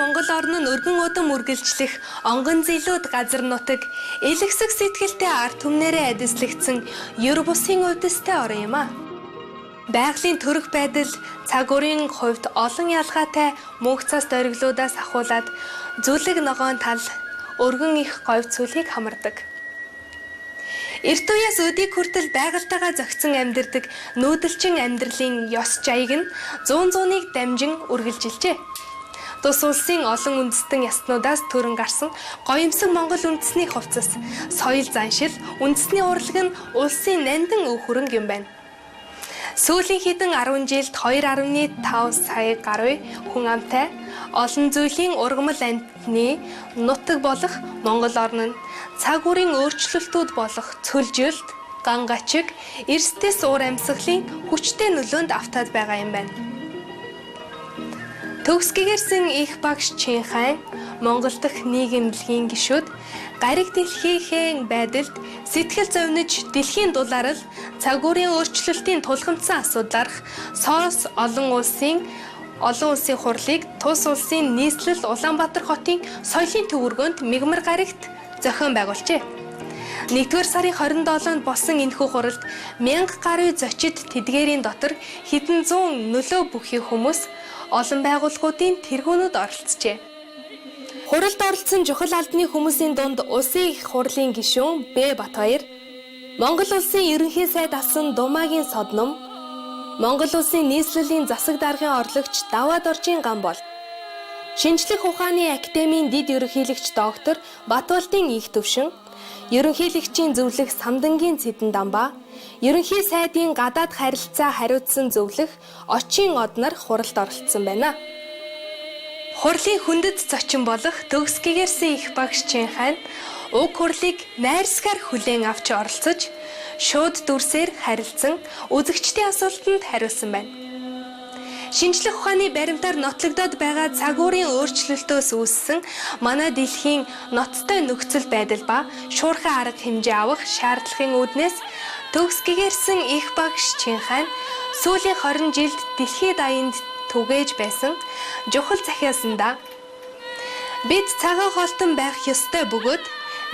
Монгол орн нь өргөн удам үргэлжлэх онгон зилүүд газар нутаг элэгсэг сэтгэлтэй арт түмнэрээ эдэслэгдсэн ер бусын удастай орн юм а. Байгалийн төрөх байдал цаг үрийн хувьд олон ялгаатай мөнх цас дориглуудаас ахуулаад зүлэг ногоон тал өргөн их говь цүлхийг хамардаг. Эрт үеэс өдийг хүртэл байгальтайгаа зохицон амьдардаг нүүдэлчин амьдралын ёс жаяг нь зуун зууныг дамжин үргэлжилжээ. Тус улсын олон үндэстэн ястнуудаас төрөн гарсан гоёмсог Монгол үндэсний хувцас, соёл заншил, үндэсний урлаг нь улсын нандин өв хөрөнгө юм байна. Сүүлийн хэдэн 10 жилд 2.5 сая гаруй хүн амтай олон зүйлийн ургамал амьтны нутаг болох Монгол орн нь цаг үрийн өөрчлөлтүүд болох цөлжилт, ган гачиг, эрсдэс уур амьсгалын хүчтэй нөлөөнд автаад байгаа юм байна. Төгс гэгэрсэн их багш Чинхайн Монгол дахь нийгэмлэгийн гишүүд гариг дэлхийхэн байдалд сэтгэл зовниж дэлхийн дулаарл цаг үрийн өөрчлөлтийн тулгамдсан асуудлаарх соос олон улсын хурлыг тус улсын нийслэл Улаанбаатар хотын соёлын төвөргөнд мигмар гарагт зохион байгуулжээ. 1-р сарын 27-нд болсон энэхүү хуралд 1000 гаруй зочид тэдгээрийн дотор хэдэн зуун нөлөө бүхий хүмүүс олон байгууллагуудын тэргүүнүүд оролцжээ. Хуралд оролцсон чухал албаны хүмүүсийн дунд Улсын их хурлын гишүүн Б. Батбаяр, Монгол улсын ерөнхий сайд асан Думагийн Содном, Монгол улсын нийслэлийн засаг даргын орлогч Даваад Оржийн Гамбол, Шинжлэх ухааны академийн дэд ерөнхийлөгч доктор Батболдын их төвшин, ерөнхийлөгчийн зөвлөх Самдангийн Цэдэн Дамбаа, ерөнхий сайдын гадаад харилцаа хариуцсан зөвлөх Очин Од нар хуралд оролцсон байна. Хурлын хүндэт зочин болох төгс гэгэрсэн их багш Чинхайн уг хурлыг найрсгаар хүлээн авч оролцож, шууд дүрсээр харилцсан үзэгчдийн асуултанд хариулсан байна. Шинжлэх ухааны баримтаар нотлогдоод байгаа цаг үрийн өөрчлөлтөөс үүссэн манай дэлхийн ноцтой нөхцөл байдал ба шуурхай арга хэмжээ авах шаардлагын үүднээс төгс гэгэрсэн их багш Чинхайн сүүлийн 20 жилд дэлхийд даянд түгээж байсан жухал захиасандаа бид цагаан хоолтон байх ёстой бөгөөд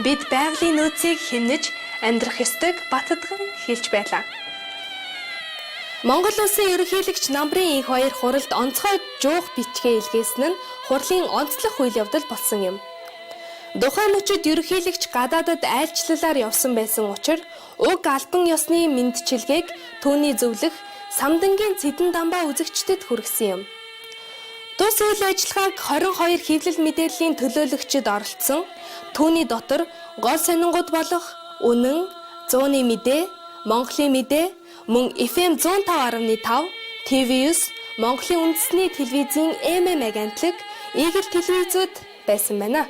бид байгалийн нөөцийг хэмнэж амьдрах ёстойг баттган хэлж байлаа. Монгол улсын ерөнхийлөгч Намбарын их баяр хуралд онцгой жуух бичгээ илгээсэн нь хурлын онцлог үйл явдал болсон юм. Тухайн өчид ерөнхийлөгч гадаадад айлчлалаар явсан байсан учраас уг албан ёсны мэндчилгээг түүний зөвлөх Самдангийн Цэдэн Дамбаа үзэгчдэд хүргэсэн юм. Тус үйл ажиллагааг 22 хэвлэл мэдээллийн төлөөлөгчид оролцсон. Түүний дотор гол сонингууд болох Үнэн, Зууны мэдээ, Монголын мэдээ, мөн FM 105.5, TV9, Монголын үндэсний телевизийн MM агентлаг, Игэл телевизүүд байсан байна.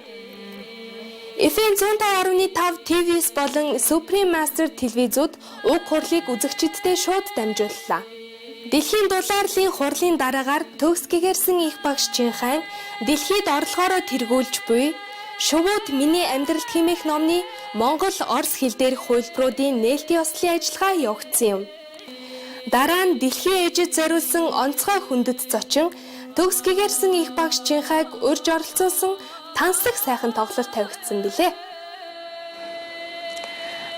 FM 105.5 TV9 болон Supreme Master телевизүүд уг хурлыг үзэгчдэд шууд дамжууллаа. Дэлхийн дулаарлын хурлын дараагаар төгс гэгэрсэн их багш Чинхайн дэлхийд орлогоороо тэргүүлж буй Шувууд миний амьдралд хэмээх номны Монгол Орос хэл дээрх хувилбаруудын нээлтийн ёслолын ажиллагаа явагдсан юм. Дараа нь дэлхийн ээжид зориулсан онцгой хүндэт зочин төгс гэгэрсэн их багш Чинхайг урьж оролцуулсан танслах сайхан тоглолт тавигдсан билээ.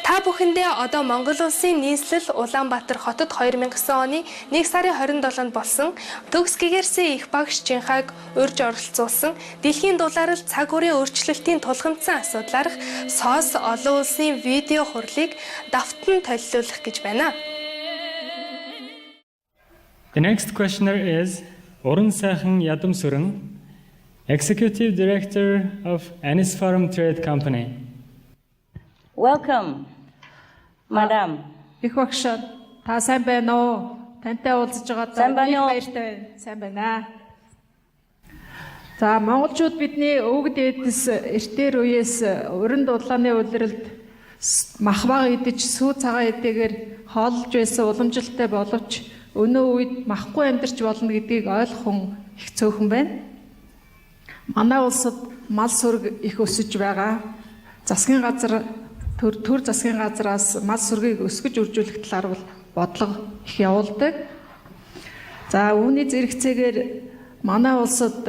Та бүхэндээ одоо Монгол улсын нийслэл Улаанбаатар хотод 2009 оны 1 сарын 27-нд болсон төгс гэгэрсэн их багш Чинхайг урьж оролцуулсан дэлхийн дулаарл цаг үрийн өөрчлөлтийн тулгамдсан асуудлаарх соос олон улсын видео хурлыг давтан толилуулах гэж байна. The next questioner is Уран сайхан Ядам Сүрэн, Executive Director of Anis Farm Trade Company. Welcome, Madam. Их багш та сайн байна уу? Тантай уулзаж байгаадаа их баяртай байна. Сайн байна. За монголчууд бидний өвөг дээдэс эртээр үеэс уран дулааны улиралд махбаг идэж сүү цагаан эдэгээр хоолж байсан уламжилтай боловч өнөө үед махгүй амьдарч болно гэдгийг ойлгох их цөөхөн байна. Манай улсад мал сүрэг их өсөж байгаа. Засгийн газар төр засгийн газраас мал сүргийг өсгөж үржүүлэх талаар бол бодлого их явуулдаг. За үүний зэрэгцээгээр манай улсад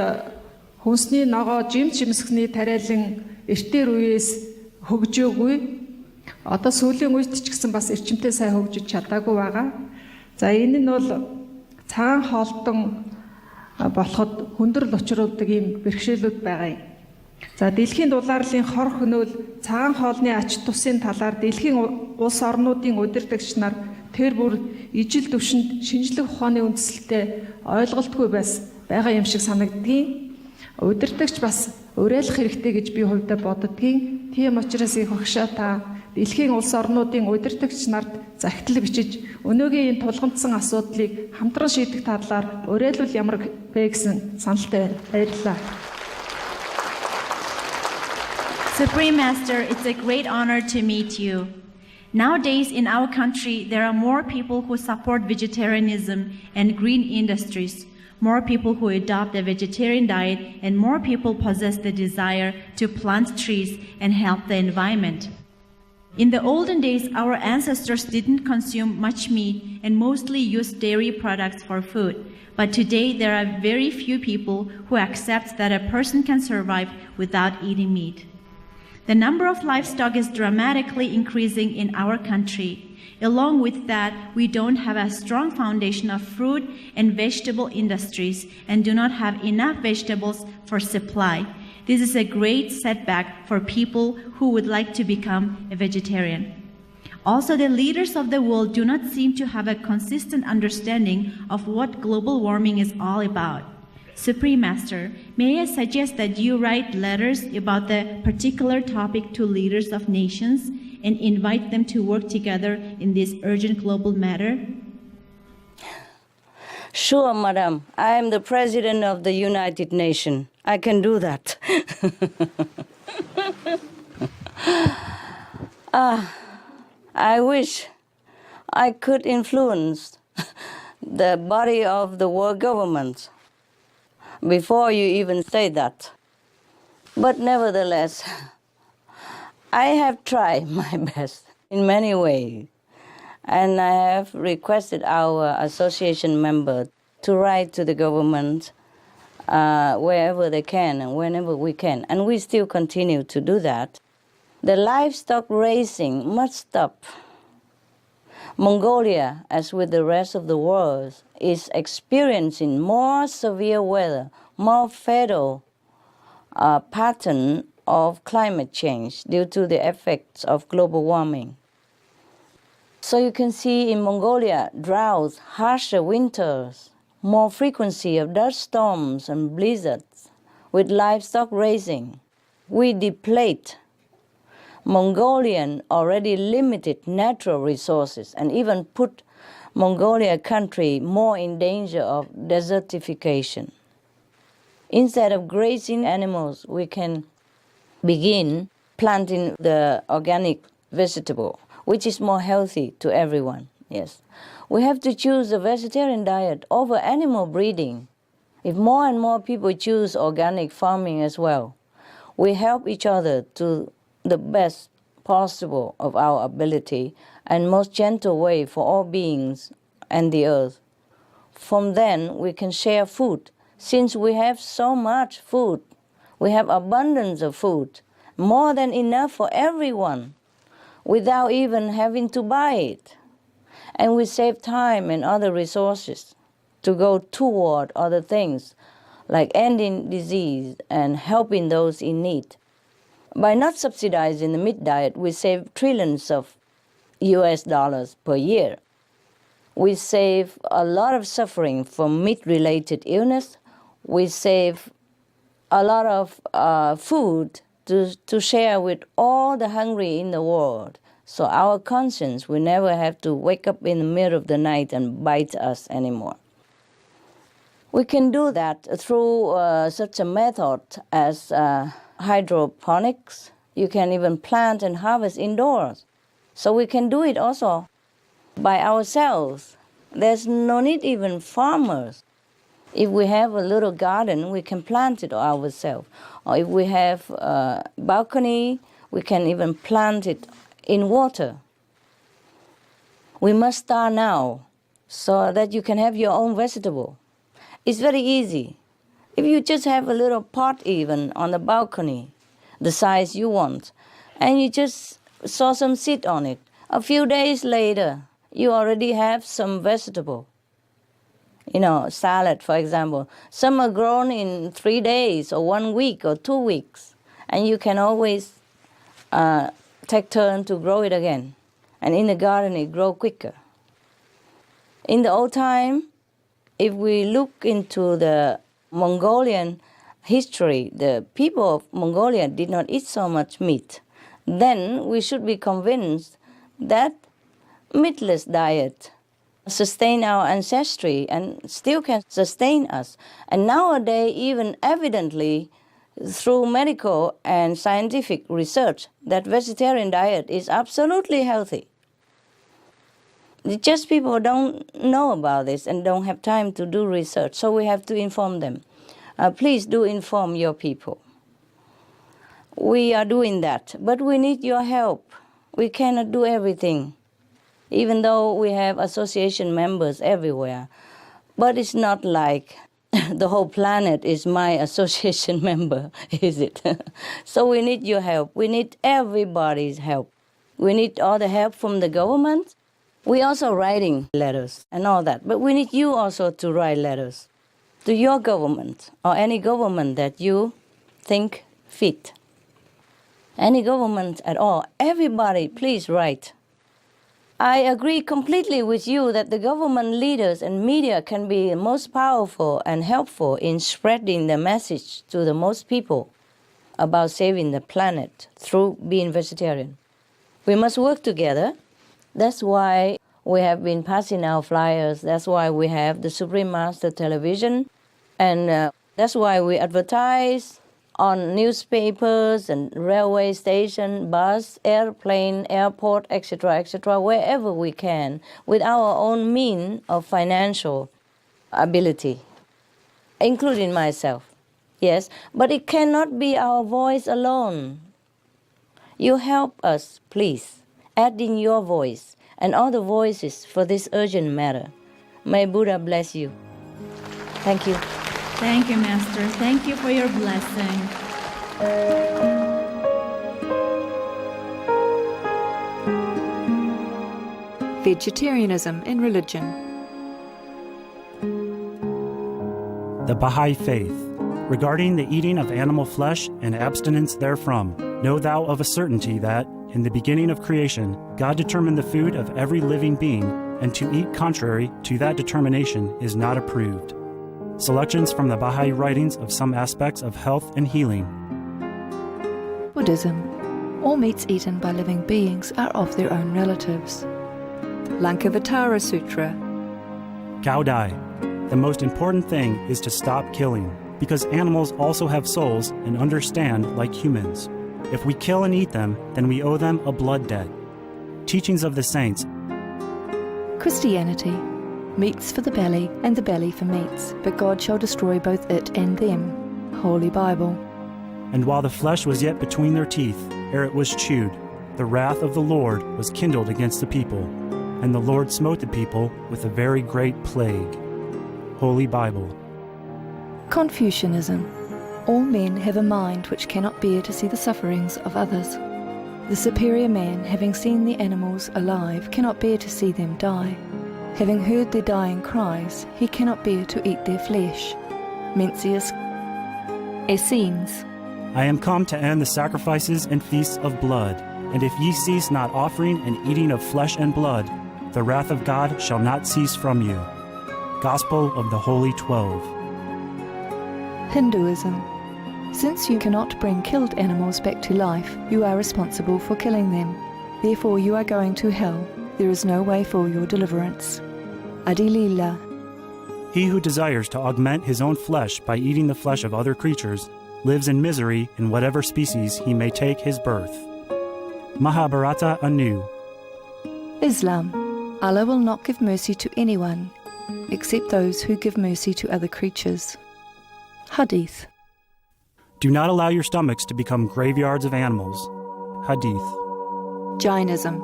Хүнсний ногоо жимсхний тариалан эртээр үеэс хөгжөөгүй. Одоо сүүлийн үед ч гэсэн бас эрчимтэй сайн хөгжиж чадаагүй байгаа. За энэ нь бол цагаан хоолтон болоход хүндрэл учруулдаг ийм бэрхшээлүүд байгаа юм. За дэлхийн дулаарлын хор хөнөөл цагаан хоолны ач тусын талаар дэлхийн улс орнуудын удирдагч нар тэр бүр ижил төвшөнд шинжлэх ухааны үндслэлтэй ойлголтгүй байгаа юм шиг санагддгийг. Удирдагч бас уриалах хэрэгтэй гэж би хувьдаа боддгийн. Тийм учраас их багшаа та дэлхийн улс орнуудын удирдагч нарт захидал бичиж өнөөгийн энэ тулгамдсан асуудлыг хамтран шийдэх талаар уриалвал ямар бэ гэсэн саналтай байна. Баярлалаа. Supreme Master, it's a great honor to meet you. Nowadays in our country, there are more people who support vegetarianism and green industries, more people who adopt a vegetarian diet, and more people possess the desire to plant trees and help the environment. In the olden days, our ancestors didn't consume much meat and mostly used dairy products for food. But today, there are very few people who accept that a person can survive without eating meat. The number of livestock is dramatically increasing in our country. Along with that, we don't have a strong foundation of fruit and vegetable industries and do not have enough vegetables for supply. This is a great setback for people who would like to become a vegetarian. Also, the leaders of the world do not seem to have a consistent understanding of what global warming is all about. Supreme Master, may I suggest that you write letters about the particular topic to leaders of nations and invite them to work together in this urgent global matter? Sure, Madam. I am the President of the United Nations. I can do that. I wish I could influence the body of the world government before you even say that. But nevertheless, I have tried my best in many ways, and I have requested our association members to write to the government wherever they can and whenever we can, and we still continue to do that. The livestock raising must stop. Mongolia, as with the rest of the world, is experiencing more severe weather, more fatal pattern of climate change due to the effects of global warming. So you can see in Mongolia, droughts, harsher winters, more frequency of dust storms and blizzards. With livestock raising, we deplete Mongolian already limited natural resources and even put Mongolia country more in danger of desertification. Instead of grazing animals, we can begin planting the organic vegetable, which is more healthy to everyone. Yes. We have to choose a vegetarian diet over animal breeding. If more and more people choose organic farming as well, we help each other to the best possible of our ability and most gentle way for all beings and the earth. From then, we can share food. Since we have so much food, we have abundance of food, more than enough for everyone, without even having to buy it. And we save time and other resources to go toward other things, like ending disease and helping those in need. By not subsidizing the meat diet, we save trillions of US dollars per year. We save a lot of suffering from meat-related illness. We save a lot of food to share with all the hungry in the world. So our conscience will never have to wake up in the middle of the night and bite us anymore. We can do that through such a method as hydroponics. You can even plant and harvest indoors. So we can do it also by ourselves. There's no need even farmers. If we have a little garden, we can plant it ourselves. Or if we have a balcony, we can even plant it in water. We must start now so that you can have your own vegetable. It's very easy. If you just have a little pot even on the balcony, the size you want, and you just sow some seed on it, a few days later, you already have some vegetable. Salad, for example. Some are grown in 3 days or 1 week or 2 weeks, and you can always take turn to grow it again. And in the garden, it grows quicker. In the old time, if we look into the Mongolian history, the people of Mongolia did not eat so much meat. Then we should be convinced that meatless diet sustained our ancestry and still can sustain us. And nowadays, even evidently, through medical and scientific research, that vegetarian diet is absolutely healthy. Just people don't know about this and don't have time to do research, so we have to inform them. Please do inform your people. We are doing that, but we need your help. We cannot do everything, even though we have association members everywhere. But it's not like the whole planet is my association member, is it? So we need your help. We need everybody's help. We need all the help from the government. We also writing letters and all that, but we need you also to write letters to your government or any government that you think fit. Any government at all. Everybody, please write. I agree completely with you that the government leaders and media can be most powerful and helpful in spreading the message to the most people about saving the planet through being vegetarian. We must work together. That's why we have been passing out flyers. That's why we have the Supreme Master Television. And that's why we advertise on newspapers and railway station, bus, airplane, airport, etc., wherever we can, with our own means of financial ability, including myself. Yes, but it cannot be our voice alone. You help us, please. Add in your voice and all the voices for this urgent matter. May Buddha bless you. Thank you. Thank you, Master. Thank you for your blessing. Vegetarianism in religion. The Baha'i Faith. Regarding the eating of animal flesh and abstinence therefrom, know thou of a certainty that, in the beginning of creation, God determined the food of every living being, and to eat contrary to that determination is not approved. Selections from the Baha'i writings of some aspects of health and healing. Buddhism. All meats eaten by living beings are of their own relatives. Lankavatara Sutra. Gaudai. The most important thing is to stop killing, because animals also have souls and understand like humans. If we kill and eat them, then we owe them a blood debt. Teachings of the Saints. Christianity. Meats for the belly, and the belly for meats, but God shall destroy both it and them. Holy Bible. And while the flesh was yet between their teeth, ere it was chewed, the wrath of the Lord was kindled against the people, and the Lord smote the people with a very great plague. Holy Bible. Confucianism. All men have a mind which cannot bear to see the sufferings of others. The superior man, having seen the animals alive, cannot bear to see them die. Having heard their dying cries, he cannot bear to eat their flesh. Mencius. Essenes. I am come to end the sacrifices and feasts of blood, and if ye cease not offering and eating of flesh and blood, the wrath of God shall not cease from you. Gospel of the Holy 12. Hinduism. Since you cannot bring killed animals back to life, you are responsible for killing them. Therefore you are going to hell. There is no way for your deliverance. Adilila. He who desires to augment his own flesh by eating the flesh of other creatures lives in misery in whatever species he may take his birth. Mahabharata anew. Islam. Allah will not give mercy to anyone except those who give mercy to other creatures. Hadith. Do not allow your stomachs to become graveyards of animals. Hadith. Jainism.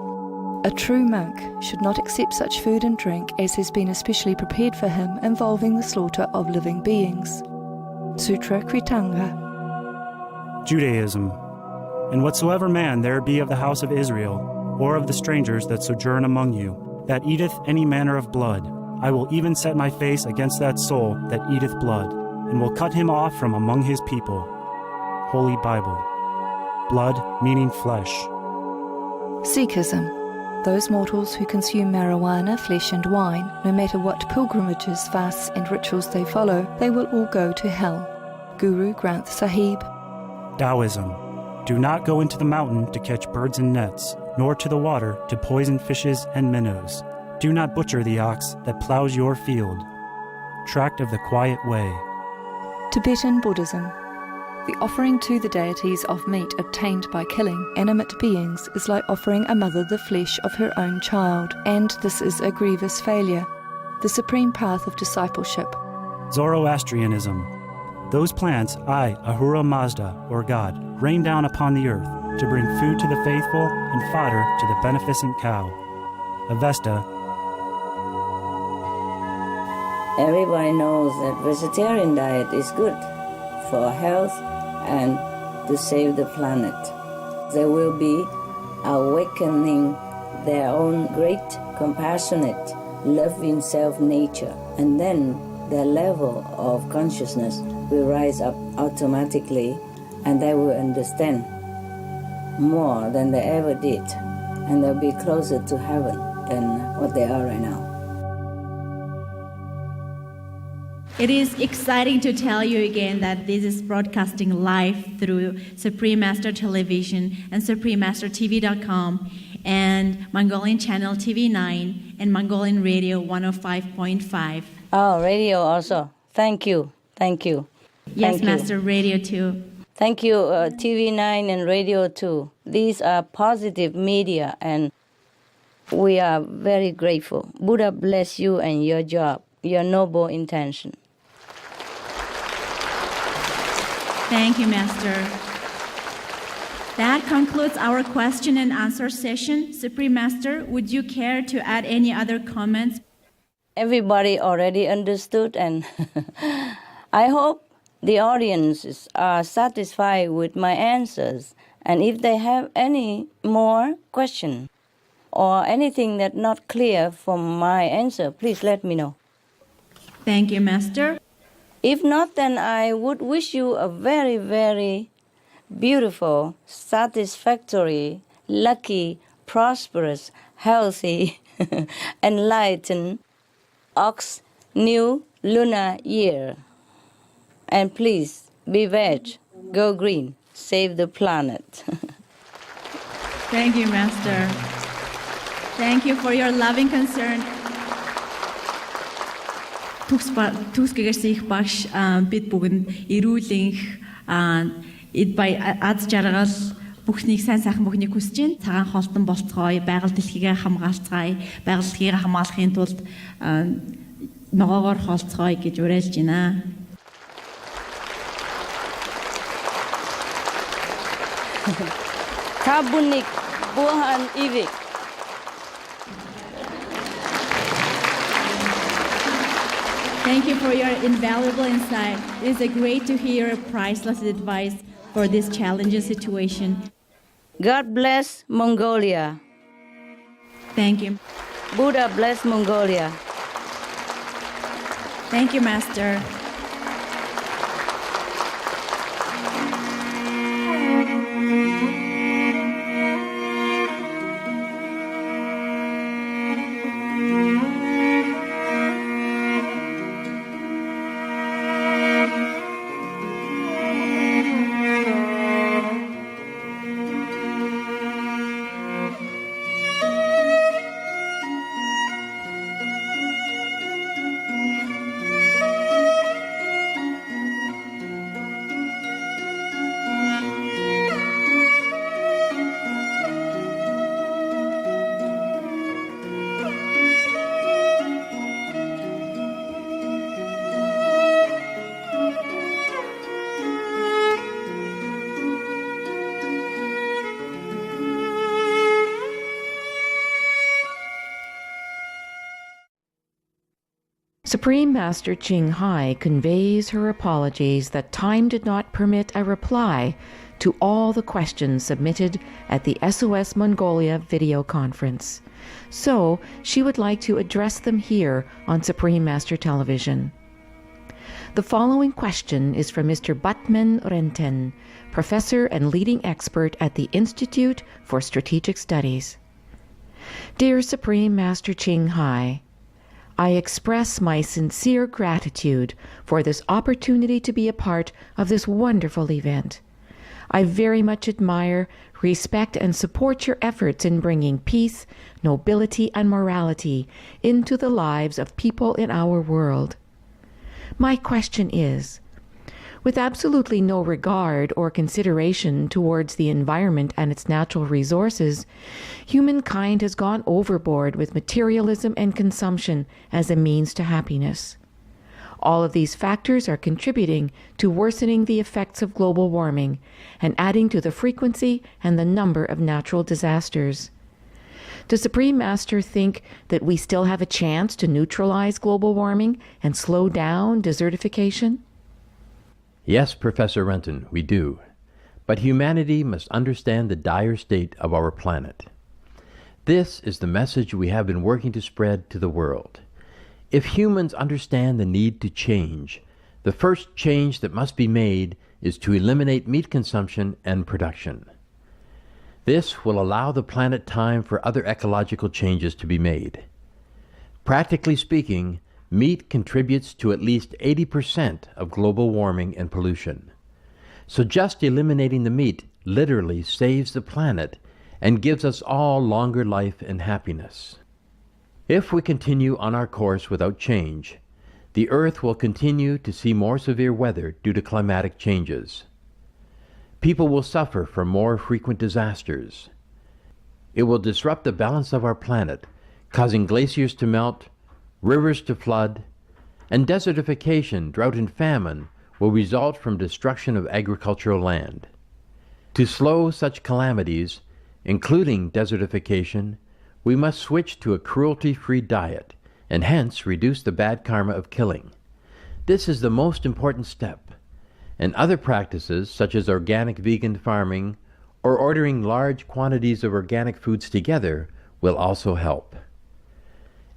A true monk should not accept such food and drink as has been especially prepared for him involving the slaughter of living beings. Sutra Kritanga. Judaism. And whatsoever man there be of the house of Israel, or of the strangers that sojourn among you, that eateth any manner of blood, I will even set my face against that soul that eateth blood, and will cut him off from among his people. Holy Bible. Blood meaning flesh. Sikhism. Those mortals who consume marijuana, flesh and wine, no matter what pilgrimages, fasts and rituals they follow, they will all go to hell. Guru Granth Sahib. Taoism. Do not go into the mountain to catch birds and nets, nor to the water to poison fishes and minnows. Do not butcher the ox that plows your field. Tract of the Quiet Way. Tibetan Buddhism. The offering to the deities of meat obtained by killing animate beings is like offering a mother the flesh of her own child, and this is a grievous failure. The supreme path of discipleship. Zoroastrianism. Those plants I, Ahura Mazda, or God, rain down upon the earth to bring food to the faithful and fodder to the beneficent cow. Avesta. Everybody knows that vegetarian diet is good for health and to save the planet. They will be awakening their own great, compassionate, loving self-nature, and then their level of consciousness will rise up automatically, and they will understand more than they ever did, and they'll be closer to heaven than what they are right now. It is exciting to tell you again that this is broadcasting live through Supreme Master Television and SupremeMasterTV.com and Mongolian Channel TV9 and Mongolian Radio 105.5. Oh, radio also. Thank you. Thank you. Yes, Thank you. Master, Radio too. Thank you, TV9 and Radio 2. These are positive media, and we are very grateful. Buddha bless you and your job, your noble intention. Thank you, Master. That concludes our question and answer session. Supreme Master, would you care to add any other comments? Everybody already understood, and I hope the audiences are satisfied with my answers. And if they have any more question or anything that's not clear from my answer, please let me know. Thank you, Master. If not, then I would wish you a very, very beautiful, satisfactory, lucky, prosperous, healthy, enlightened Ox New Lunar Year. And please, be veg, go green, save the planet. Thank you, Master. Thank you for your loving concern. Түс гэгэрс их багш бид бүгд эрүүлэнх эд бай аз жаргал бүхнийг сайн сайхан бүхнийг хүсэж байна. Цагаан холтон болцгоё, байгаль дэлхийгээ хамгаалцгаая, байгаль дэлхийг хамгаалахын тулд ногоогоор холцгоё гэж уриалж байна. Kabunik Buhan Ivik. Thank you for your invaluable insight. It is great to hear priceless advice for this challenging situation. God bless Mongolia. Thank you. Buddha bless Mongolia. Thank you, Master. Supreme Master Ching Hai conveys her apologies that time did not permit a reply to all the questions submitted at the SOS Mongolia video conference. So she would like to address them here on Supreme Master Television. The following question is from Mr. Batman Renten, professor and leading expert at the Institute for Strategic Studies. Dear Supreme Master Ching Hai, I express my sincere gratitude for this opportunity to be a part of this wonderful event. I very much admire, respect, and support your efforts in bringing peace, nobility, and morality into the lives of people in our world. My question is, with absolutely no regard or consideration towards the environment and its natural resources, humankind has gone overboard with materialism and consumption as a means to happiness. All of these factors are contributing to worsening the effects of global warming and adding to the frequency and the number of natural disasters. Does Supreme Master think that we still have a chance to neutralize global warming and slow down desertification? Yes, Professor Renton, we do. But humanity must understand the dire state of our planet. This is the message we have been working to spread to the world. If humans understand the need to change, the first change that must be made is to eliminate meat consumption and production. This will allow the planet time for other ecological changes to be made. Practically speaking, meat contributes to at least 80% of global warming and pollution. So just eliminating the meat literally saves the planet and gives us all longer life and happiness. If we continue on our course without change, the Earth will continue to see more severe weather due to climatic changes. People will suffer from more frequent disasters. It will disrupt the balance of our planet, causing glaciers to melt, rivers to flood, and desertification, drought, and famine will result from destruction of agricultural land. To slow such calamities, including desertification, we must switch to a cruelty-free diet and hence reduce the bad karma of killing. This is the most important step, and other practices such as organic vegan farming or ordering large quantities of organic foods together will also help.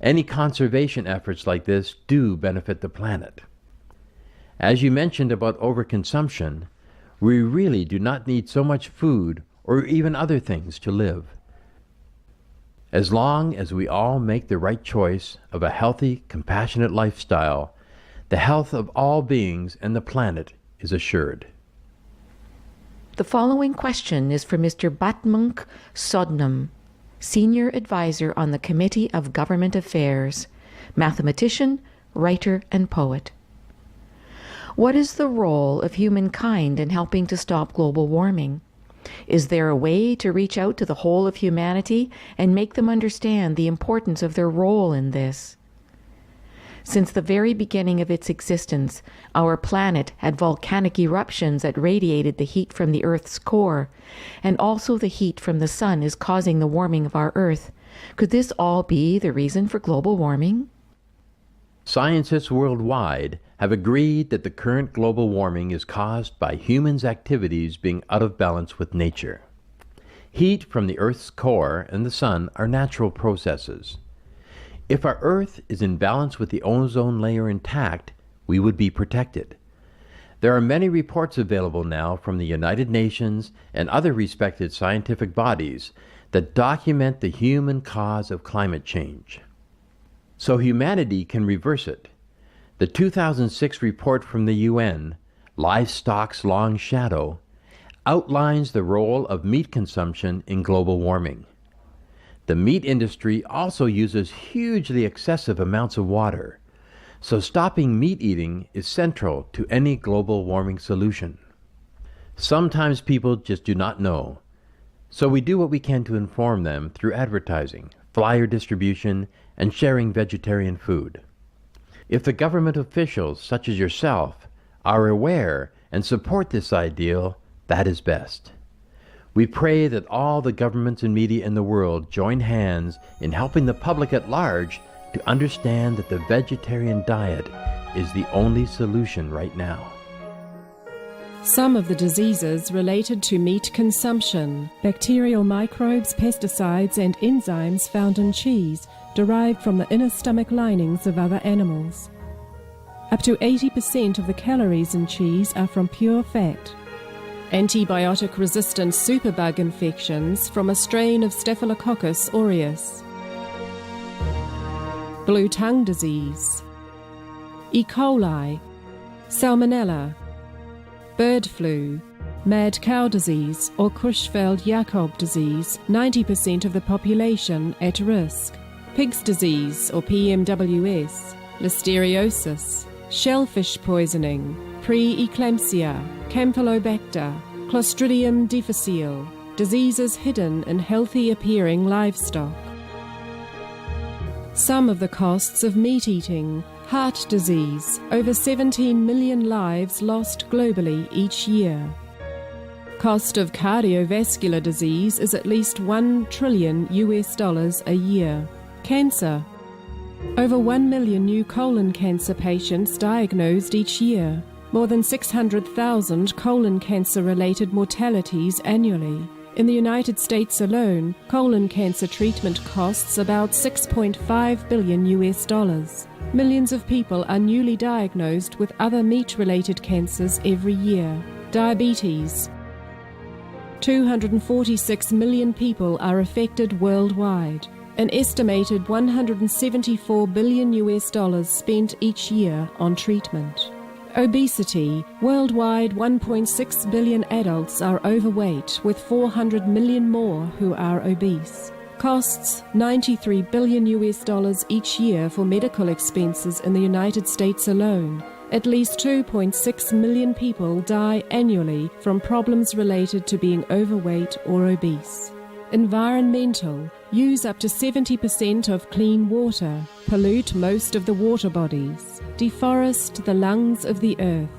Any conservation efforts like this do benefit the planet. As you mentioned about overconsumption, we really do not need so much food or even other things to live. As long as we all make the right choice of a healthy, compassionate lifestyle, the health of all beings and the planet is assured. The following question is for Mr. Batmunk Sodnam, Senior Advisor on the Committee of Government Affairs, mathematician, writer, and poet. What is the role of humankind in helping to stop global warming? Is there a way to reach out to the whole of humanity and make them understand the importance of their role in this? Since the very beginning of its existence, our planet had volcanic eruptions that radiated the heat from the Earth's core, and also the heat from the sun is causing the warming of our Earth. Could this all be the reason for global warming? Scientists worldwide have agreed that the current global warming is caused by humans' activities being out of balance with nature. Heat from the Earth's core and the sun are natural processes. If our Earth is in balance with the ozone layer intact, we would be protected. There are many reports available now from the United Nations and other respected scientific bodies that document the human cause of climate change. So humanity can reverse it. The 2006 report from the UN, Livestock's Long Shadow, outlines the role of meat consumption in global warming. The meat industry also uses hugely excessive amounts of water, so stopping meat eating is central to any global warming solution. Sometimes people just do not know, so we do what we can to inform them through advertising, flyer distribution, and sharing vegetarian food. If the government officials, such as yourself, are aware and support this ideal, that is best. We pray that all the governments and media in the world join hands in helping the public at large to understand that the vegetarian diet is the only solution right now. Some of the diseases related to meat consumption, bacterial microbes, pesticides and enzymes found in cheese derived from the inner stomach linings of other animals. Up to 80% of the calories in cheese are from pure fat. Antibiotic-resistant superbug infections from a strain of Staphylococcus aureus. Blue tongue disease. E. coli, Salmonella, bird flu, mad cow disease or Creutzfeldt-Jakob disease, 90% of the population at risk, pig's disease or PMWS, listeriosis, shellfish poisoning, preeclampsia, Campylobacter, Clostridium difficile, diseases hidden in healthy-appearing livestock. Some of the costs of meat eating, heart disease, over 17 million lives lost globally each year. Cost of cardiovascular disease is at least $1 trillion a year. Cancer. Over 1 million new colon cancer patients diagnosed each year. More than 600,000 colon cancer-related mortalities annually. In the United States alone, colon cancer treatment costs about $6.5 billion. Millions of people are newly diagnosed with other meat-related cancers every year. Diabetes. 246 million people are affected worldwide. An estimated $174 billion spent each year on treatment. Obesity. Worldwide, 1.6 billion adults are overweight, with 400 million more who are obese. Costs $93 billion each year for medical expenses in the United States alone. At least 2.6 million people die annually from problems related to being overweight or obese. Environmental. Use up to 70% of clean water. Pollute most of the water bodies. Deforest the lungs of the earth.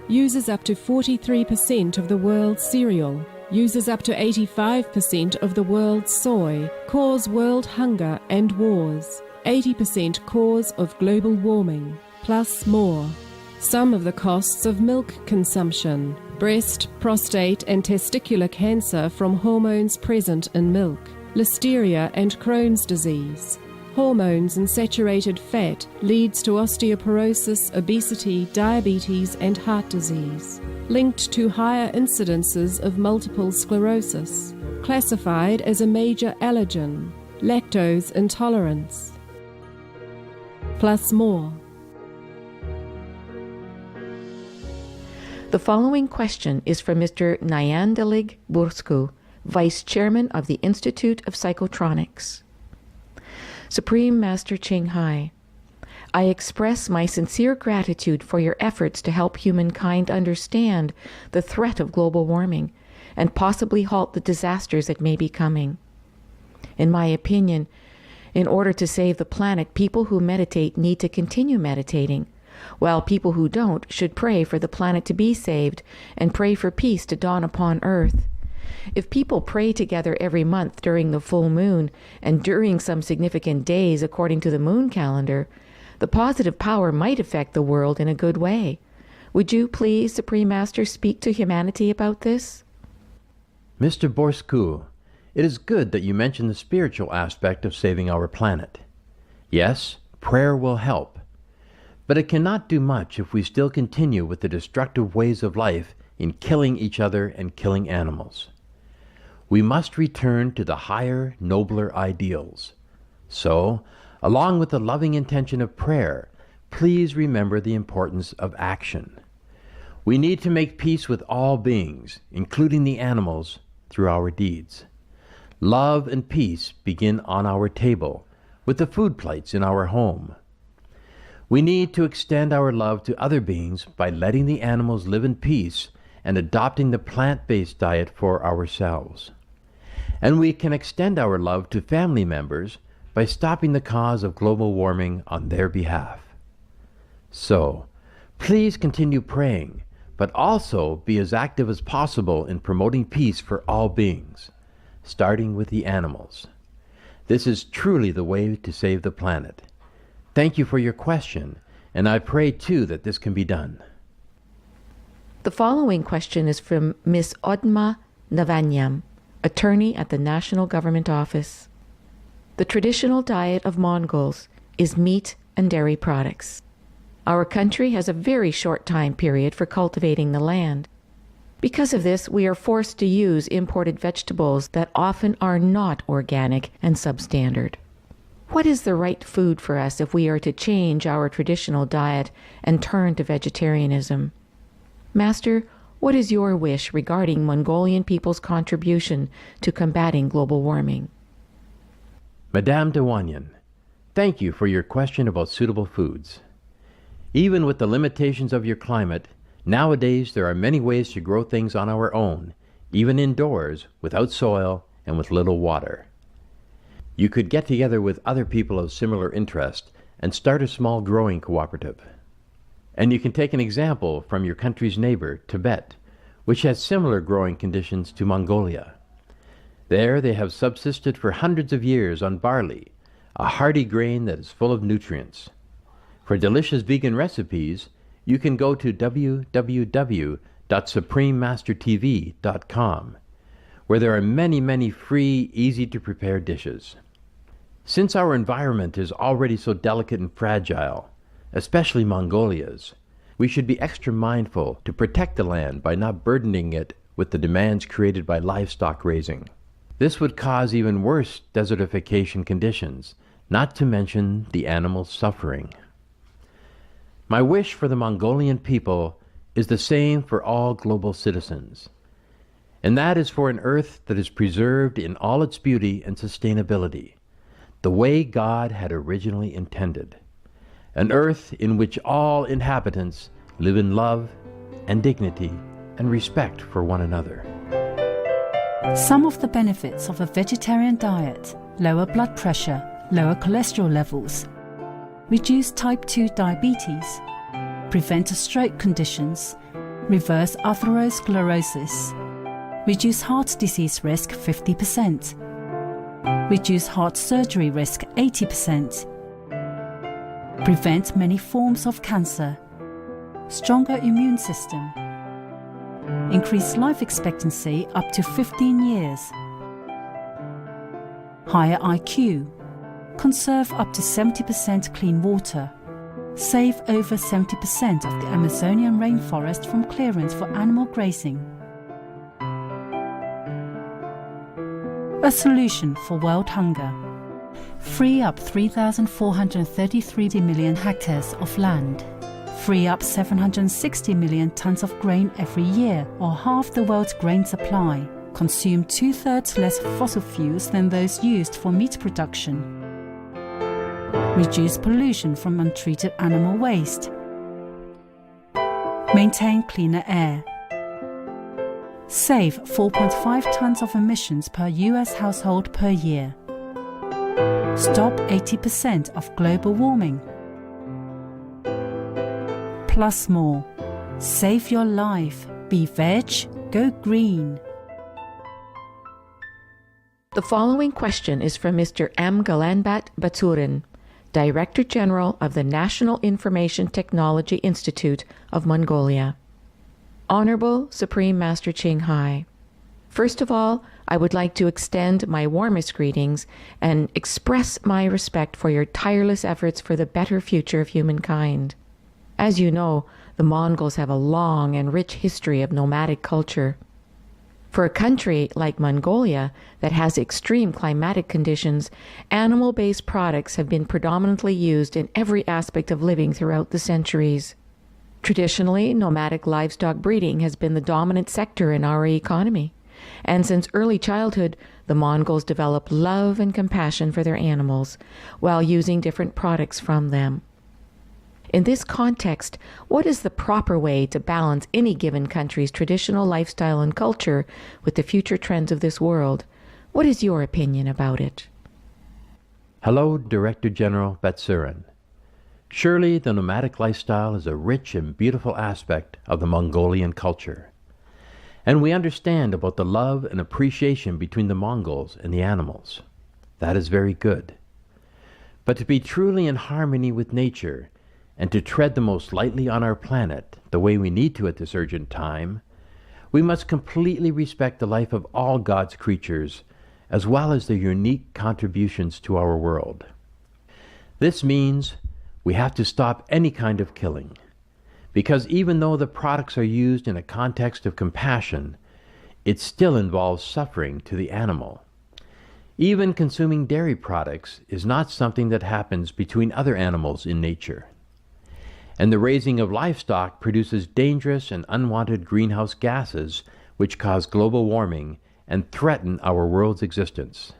Uses up to 43% of the world's cereal. Uses up to 85% of the world's soy. Cause world hunger and wars. 80% cause of global warming. Plus more. Some of the costs of milk consumption. Breast, prostate and testicular cancer from hormones present in milk. Listeria and Crohn's disease. Hormones and saturated fat leads to osteoporosis, obesity, diabetes and heart disease. Linked to higher incidences of multiple sclerosis. Classified as a major allergen. Lactose intolerance. Plus more. The following question is from Mr. Nyandalig Bursku, Vice Chairman of the Institute of Psychotronics. Supreme Master Ching Hai, I express my sincere gratitude for your efforts to help humankind understand the threat of global warming and possibly halt the disasters that may be coming. In my opinion, in order to save the planet, people who meditate need to continue meditating, while people who don't should pray for the planet to be saved and pray for peace to dawn upon Earth. If people pray together every month during the full moon and during some significant days according to the moon calendar, the positive power might affect the world in a good way. Would you please, Supreme Master, speak to humanity about this? Mr. Borsku, it is good that you mention the spiritual aspect of saving our planet. Yes, prayer will help. But it cannot do much if we still continue with the destructive ways of life in killing each other and killing animals. We must return to the higher, nobler ideals. So, along with the loving intention of prayer, please remember the importance of action. We need to make peace with all beings, including the animals, through our deeds. Love and peace begin on our table, with the food plates in our home. We need to extend our love to other beings by letting the animals live in peace and adopting the plant-based diet for ourselves. And we can extend our love to family members by stopping the cause of global warming on their behalf. So, please continue praying, but also be as active as possible in promoting peace for all beings, starting with the animals. This is truly the way to save the planet. Thank you for your question, and I pray too that this can be done. The following question is from Ms. Odma Navanyam, attorney at the National Government Office. The traditional diet of Mongols is meat and dairy products. Our country has a very short time period for cultivating the land. Because of this, we are forced to use imported vegetables that often are not organic and substandard. What is the right food for us if we are to change our traditional diet and turn to vegetarianism? Master, what is your wish regarding Mongolian people's contribution to combating global warming? Madame de Wanyan, thank you for your question about suitable foods. Even with the limitations of your climate, nowadays there are many ways to grow things on our own, even indoors, without soil and with little water. You could get together with other people of similar interest and start a small growing cooperative. And you can take an example from your country's neighbor, Tibet, which has similar growing conditions to Mongolia. There they have subsisted for hundreds of years on barley, a hardy grain that is full of nutrients. For delicious vegan recipes, you can go to www.suprememastertv.com, where there are many free, easy-to-prepare dishes. Since our environment is already so delicate and fragile, especially Mongolia's, we should be extra mindful to protect the land by not burdening it with the demands created by livestock raising. This would cause even worse desertification conditions, not to mention the animals' suffering. My wish for the Mongolian people is the same for all global citizens, and that is for an earth that is preserved in all its beauty and sustainability, the way God had originally intended. An earth in which all inhabitants live in love and dignity and respect for one another. Some of the benefits of a vegetarian diet: lower blood pressure, lower cholesterol levels, reduce type 2 diabetes, prevent stroke conditions, reverse atherosclerosis, reduce heart disease risk 50%, reduce heart surgery risk 80%, prevent many forms of cancer, stronger immune system, increase life expectancy up to 15 years, higher IQ, conserve up to 70% clean water, save over 70% of the Amazonian rainforest from clearance for animal grazing. A solution for world hunger. Free up 3,433 million hectares of land. Free up 760 million tons of grain every year, or half the world's grain supply. Consume 2/3 less fossil fuels than those used for meat production. Reduce pollution from untreated animal waste. Maintain cleaner air. Save 4.5 tons of emissions per US household per year. Stop 80% of global warming. Plus more. Save your life. Be veg, go green. The following question is from Mr. M. Galanbat Baturin, Director General of the National Information Technology Institute of Mongolia. Honorable Supreme Master Ching Hai, first of all, I would like to extend my warmest greetings and express my respect for your tireless efforts for the better future of humankind. As you know, the Mongols have a long and rich history of nomadic culture. For a country like Mongolia that has extreme climatic conditions, animal-based products have been predominantly used in every aspect of living throughout the centuries. Traditionally, nomadic livestock breeding has been the dominant sector in our economy, and since early childhood, the Mongols developed love and compassion for their animals while using different products from them. In this context, what is the proper way to balance any given country's traditional lifestyle and culture with the future trends of this world? What is your opinion about it? Hello, Director General Batsurin. Surely the nomadic lifestyle is a rich and beautiful aspect of the Mongolian culture. And we understand about the love and appreciation between the Mongols and the animals. That is very good. But to be truly in harmony with nature and to tread the most lightly on our planet, the way we need to at this urgent time, we must completely respect the life of all God's creatures, as well as their unique contributions to our world. This means we have to stop any kind of killing, because even though the products are used in a context of compassion, it still involves suffering to the animal. Even consuming dairy products is not something that happens between other animals in nature. And the raising of livestock produces dangerous and unwanted greenhouse gases which cause global warming and threaten our world's existence.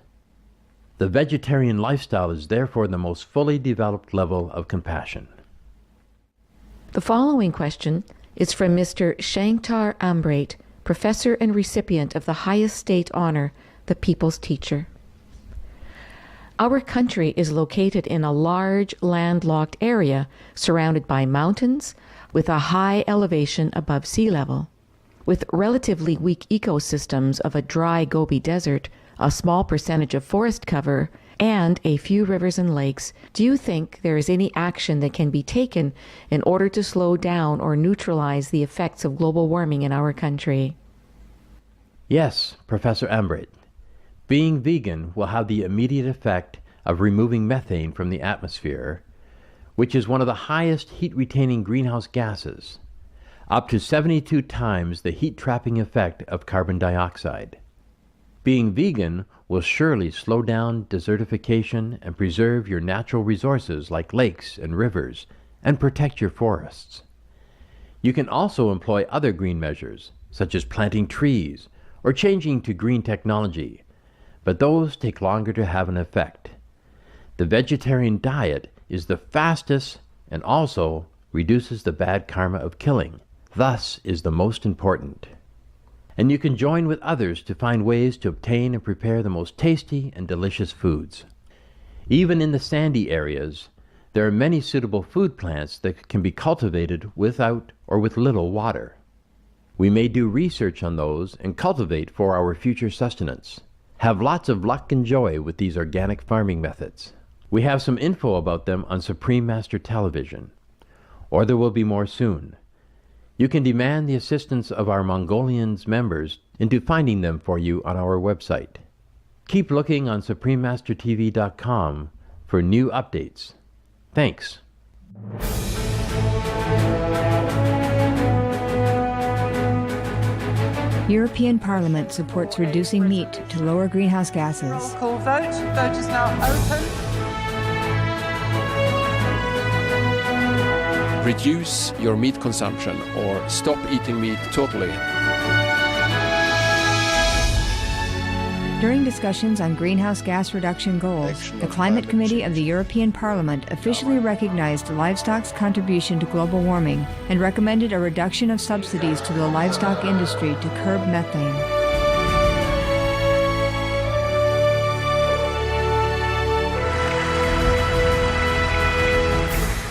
The vegetarian lifestyle is therefore the most fully developed level of compassion. The following question is from Mr. Shankar Ambrate, professor and recipient of the highest state honor, the People's Teacher. Our country is located in a large landlocked area surrounded by mountains with a high elevation above sea level. With relatively weak ecosystems of a dry Gobi Desert, a small percentage of forest cover, and a few rivers and lakes, do you think there is any action that can be taken in order to slow down or neutralize the effects of global warming in our country? Yes, Professor Ambrate. Being vegan will have the immediate effect of removing methane from the atmosphere, which is one of the highest heat-retaining greenhouse gases, up to 72 times the heat-trapping effect of carbon dioxide. Being vegan will surely slow down desertification and preserve your natural resources like lakes and rivers, and protect your forests. You can also employ other green measures, such as planting trees or changing to green technology, but those take longer to have an effect. The vegetarian diet is the fastest and also reduces the bad karma of killing, thus is the most important. And you can join with others to find ways to obtain and prepare the most tasty and delicious foods. Even in the sandy areas, there are many suitable food plants that can be cultivated without or with little water. We may do research on those and cultivate for our future sustenance. Have lots of luck and joy with these organic farming methods. We have some info about them on Supreme Master Television, or there will be more soon. You can demand the assistance of our Mongolians members into finding them for you on our website. Keep looking on suprememastertv.com for new updates. Thanks. European Parliament supports reducing meat to lower greenhouse gases. Call vote. Vote is now open. Reduce your meat consumption or stop eating meat totally. During discussions on greenhouse gas reduction goals, the Climate Committee of the European Parliament officially recognized livestock's contribution to global warming and recommended a reduction of subsidies to the livestock industry to curb methane.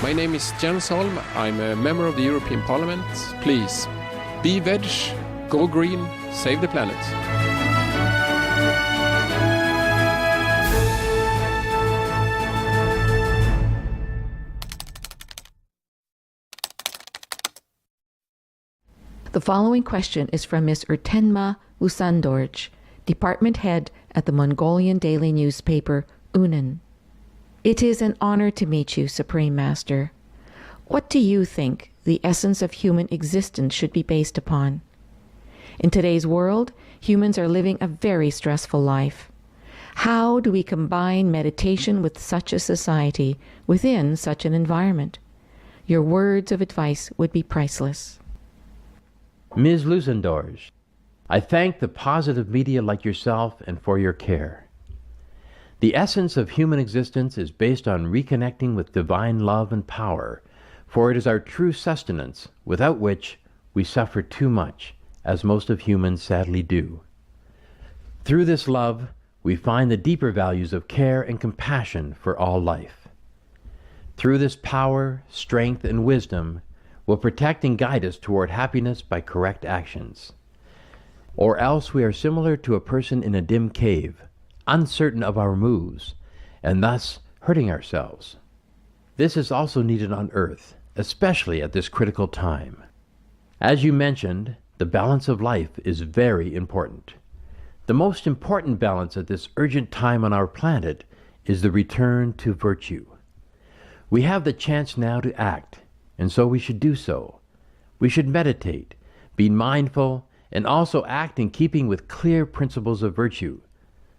My name is Jens Holm. I'm a member of the European Parliament. Please, be veg, go green, save the planet. The following question is from Ms. Urtenma Usandorj, Department Head at the Mongolian daily newspaper Unen. It is an honor to meet you, Supreme Master. What do you think the essence of human existence should be based upon? In today's world, humans are living a very stressful life. How do we combine meditation with such a society within such an environment? Your words of advice would be priceless. Ms. Lusendorj, I thank the positive media like yourself and for your care. The essence of human existence is based on reconnecting with divine love and power, for it is our true sustenance, without which we suffer too much, as most of humans sadly do. Through this love, we find the deeper values of care and compassion for all life. Through this power, strength, and wisdom, will protect and guide us toward happiness by correct actions. Or else we are similar to a person in a dim cave, uncertain of our moves, and thus hurting ourselves. This is also needed on earth, especially at this critical time. As you mentioned, the balance of life is very important. The most important balance at this urgent time on our planet is the return to virtue. We have the chance now to act, and so we should do so. We should meditate, be mindful, and also act in keeping with clear principles of virtue.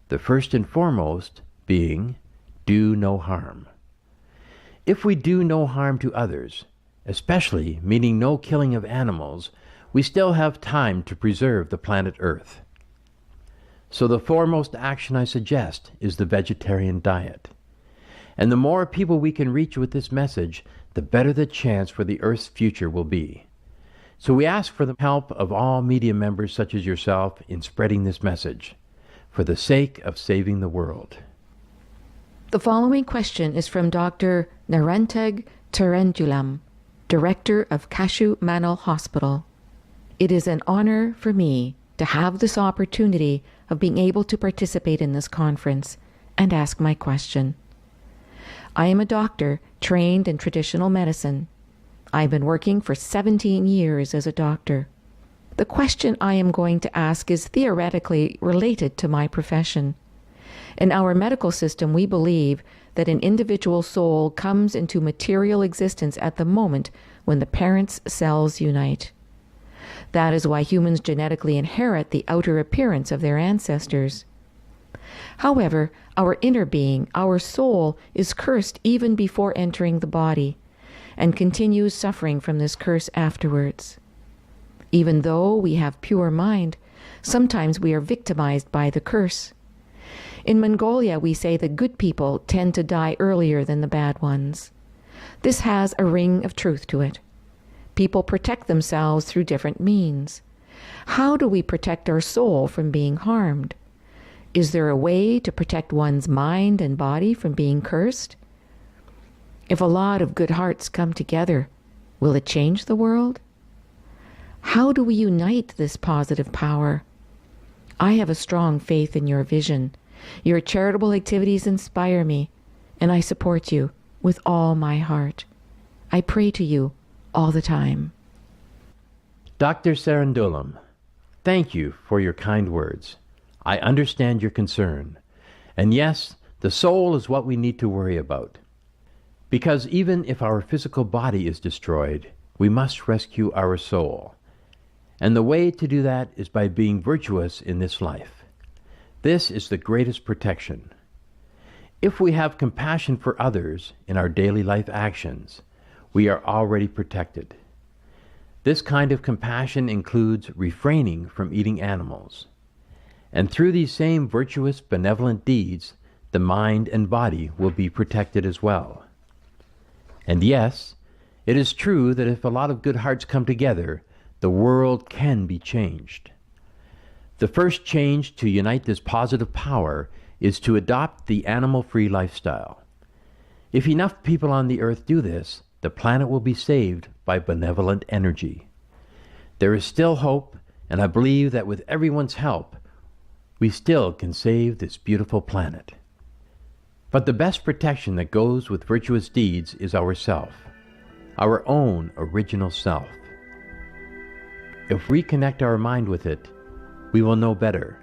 The first and foremost being, do no harm. If we do no harm to others, especially meaning no killing of animals, we still have time to preserve the planet Earth. So the foremost action I suggest is the vegetarian diet. And the more people we can reach with this message, the better the chance for the Earth's future will be. So we ask for the help of all media members such as yourself in spreading this message, for the sake of saving the world. The following question is from Dr. Naranteg Terendulam, Director of Cashew Manal Hospital. It is an honor for me to have this opportunity of being able to participate in this conference and ask my question. I am a doctor trained in traditional medicine. I've been working for 17 years as a doctor. The question I am going to ask is theoretically related to my profession. In our medical system, we believe that an individual soul comes into material existence at the moment when the parents' cells unite. That is why humans genetically inherit the outer appearance of their ancestors. However, our inner being, our soul, is cursed even before entering the body, and continues suffering from this curse afterwards. Even though we have pure mind, sometimes we are victimized by the curse. In Mongolia, we say the good people tend to die earlier than the bad ones. This has a ring of truth to it. People protect themselves through different means. How do we protect our soul from being harmed? Is there a way to protect one's mind and body from being cursed? If a lot of good hearts come together, will it change the world? How do we unite this positive power? I have a strong faith in your vision. Your charitable activities inspire me, and I support you with all my heart. I pray to you all the time. Dr. Terendulam, thank you for your kind words. I understand your concern. And yes, the soul is what we need to worry about. Because even if our physical body is destroyed, we must rescue our soul. And the way to do that is by being virtuous in this life. This is the greatest protection. If we have compassion for others in our daily life actions, we are already protected. This kind of compassion includes refraining from eating animals. And through these same virtuous, benevolent deeds, the mind and body will be protected as well. And yes, it is true that if a lot of good hearts come together, the world can be changed. The first change to unite this positive power is to adopt the animal-free lifestyle. If enough people on the earth do this, the planet will be saved by benevolent energy. There is still hope, and I believe that with everyone's help, we still can save this beautiful planet. But the best protection that goes with virtuous deeds is ourself, our own original self. If we connect our mind with it, we will know better,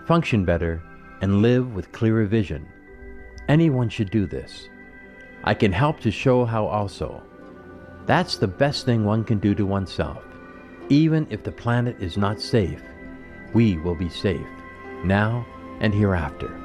function better, and live with clearer vision. Anyone should do this. I can help to show how also. That's the best thing one can do to oneself. Even if the planet is not safe, we will be safe, now and hereafter.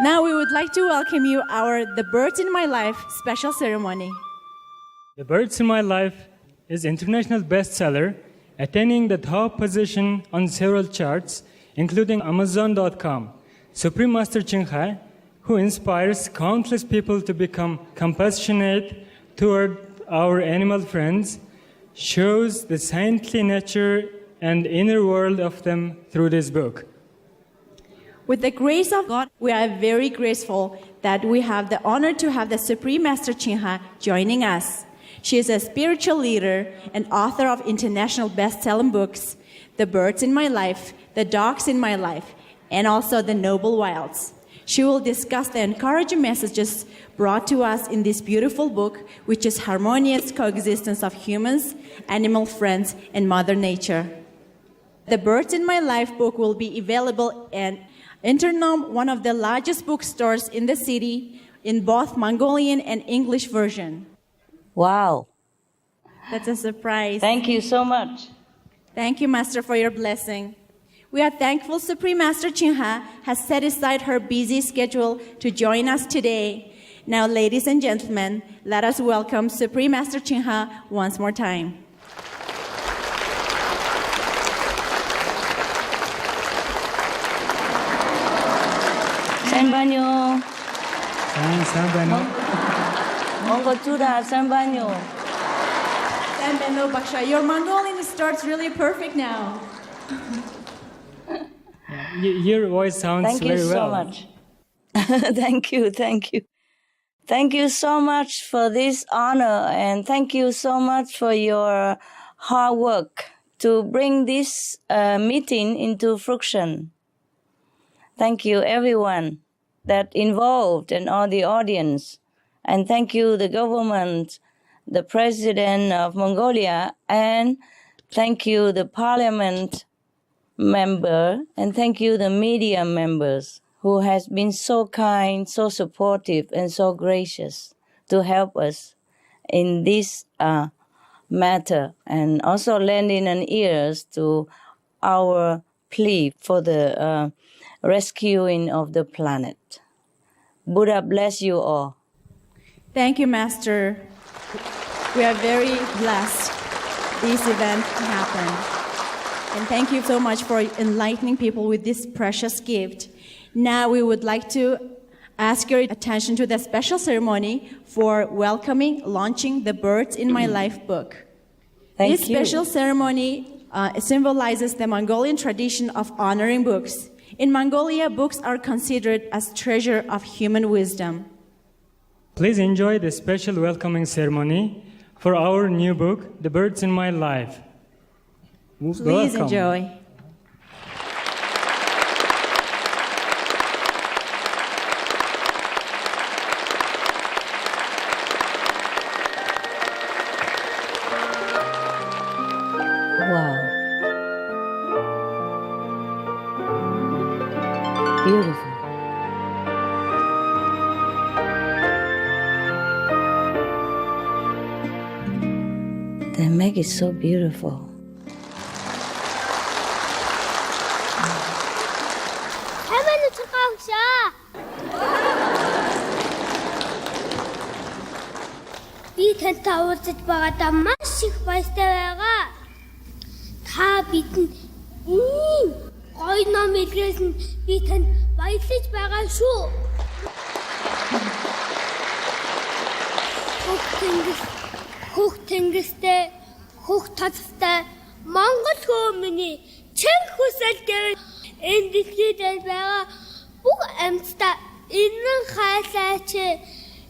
Now we would like to welcome you our The Birds in My Life special ceremony. The Birds in My Life is international bestseller attaining the top position on several charts, including Amazon.com. Supreme Master Ching Hai, who inspires countless people to become compassionate toward our animal friends, shows the saintly nature and inner world of them through this book. With the grace of God, we are very grateful that we have the honor to have the Supreme Master Ching Hai joining us. She is a spiritual leader and author of international best-selling books, The Birds in My Life, The Dogs in My Life, and also The Noble Wilds. She will discuss the encouraging messages brought to us in this beautiful book, which is harmonious coexistence of humans, animal friends, and Mother Nature. The Birds in My Life book will be available at Internom, one of the largest bookstores in the city, in both Mongolian and English version. Wow. That's a surprise. Thank you so much. Thank you, Master, for your blessing. We are thankful Supreme Master Ching Hai has set aside her busy schedule to join us today. Now, ladies and gentlemen, let us welcome Supreme Master Ching Hai once more time. San Banyo. San Banyo. Mongo Tuda, San Banyo. San Banyo Baksha, your Mongolian starts really perfect now. Your voice sounds very well. Thank you so much. Thank you. Thank you so much for this honor, and thank you so much for your hard work to bring this meeting into fruition. Thank you, everyone that involved and all the audience. And thank you, the government, the president of Mongolia, and thank you, the parliament member, and thank you, the media members who has been so kind, so supportive, and so gracious to help us in this matter, and also lending an ears to our plea for the rescuing of the planet. Buddha bless you all. Thank you, Master. We are very blessed this event happened. And thank you so much for enlightening people with this precious gift. Now we would like to ask your attention to the special ceremony for welcoming, launching the Birds in My Life book. This special ceremony symbolizes the Mongolian tradition of honoring books. In Mongolia, books are considered as treasure of human wisdom. Please enjoy the special welcoming ceremony for our new book, The Birds in My Life. Please enjoy. Wow. Beautiful. They make it so beautiful. Би тантай уулзаж байгаадаа маш их баяртай байгаа. Та бидэнд ийм гоё ном илгээсэн би танд баярлаж байгаа шүү. Хөх тэнгистэй, хөх тазтай Монгол хүмүүний чин хүсэл дээр энэ дэлхийд байгаа бүх амьтдаа энэн хайлаач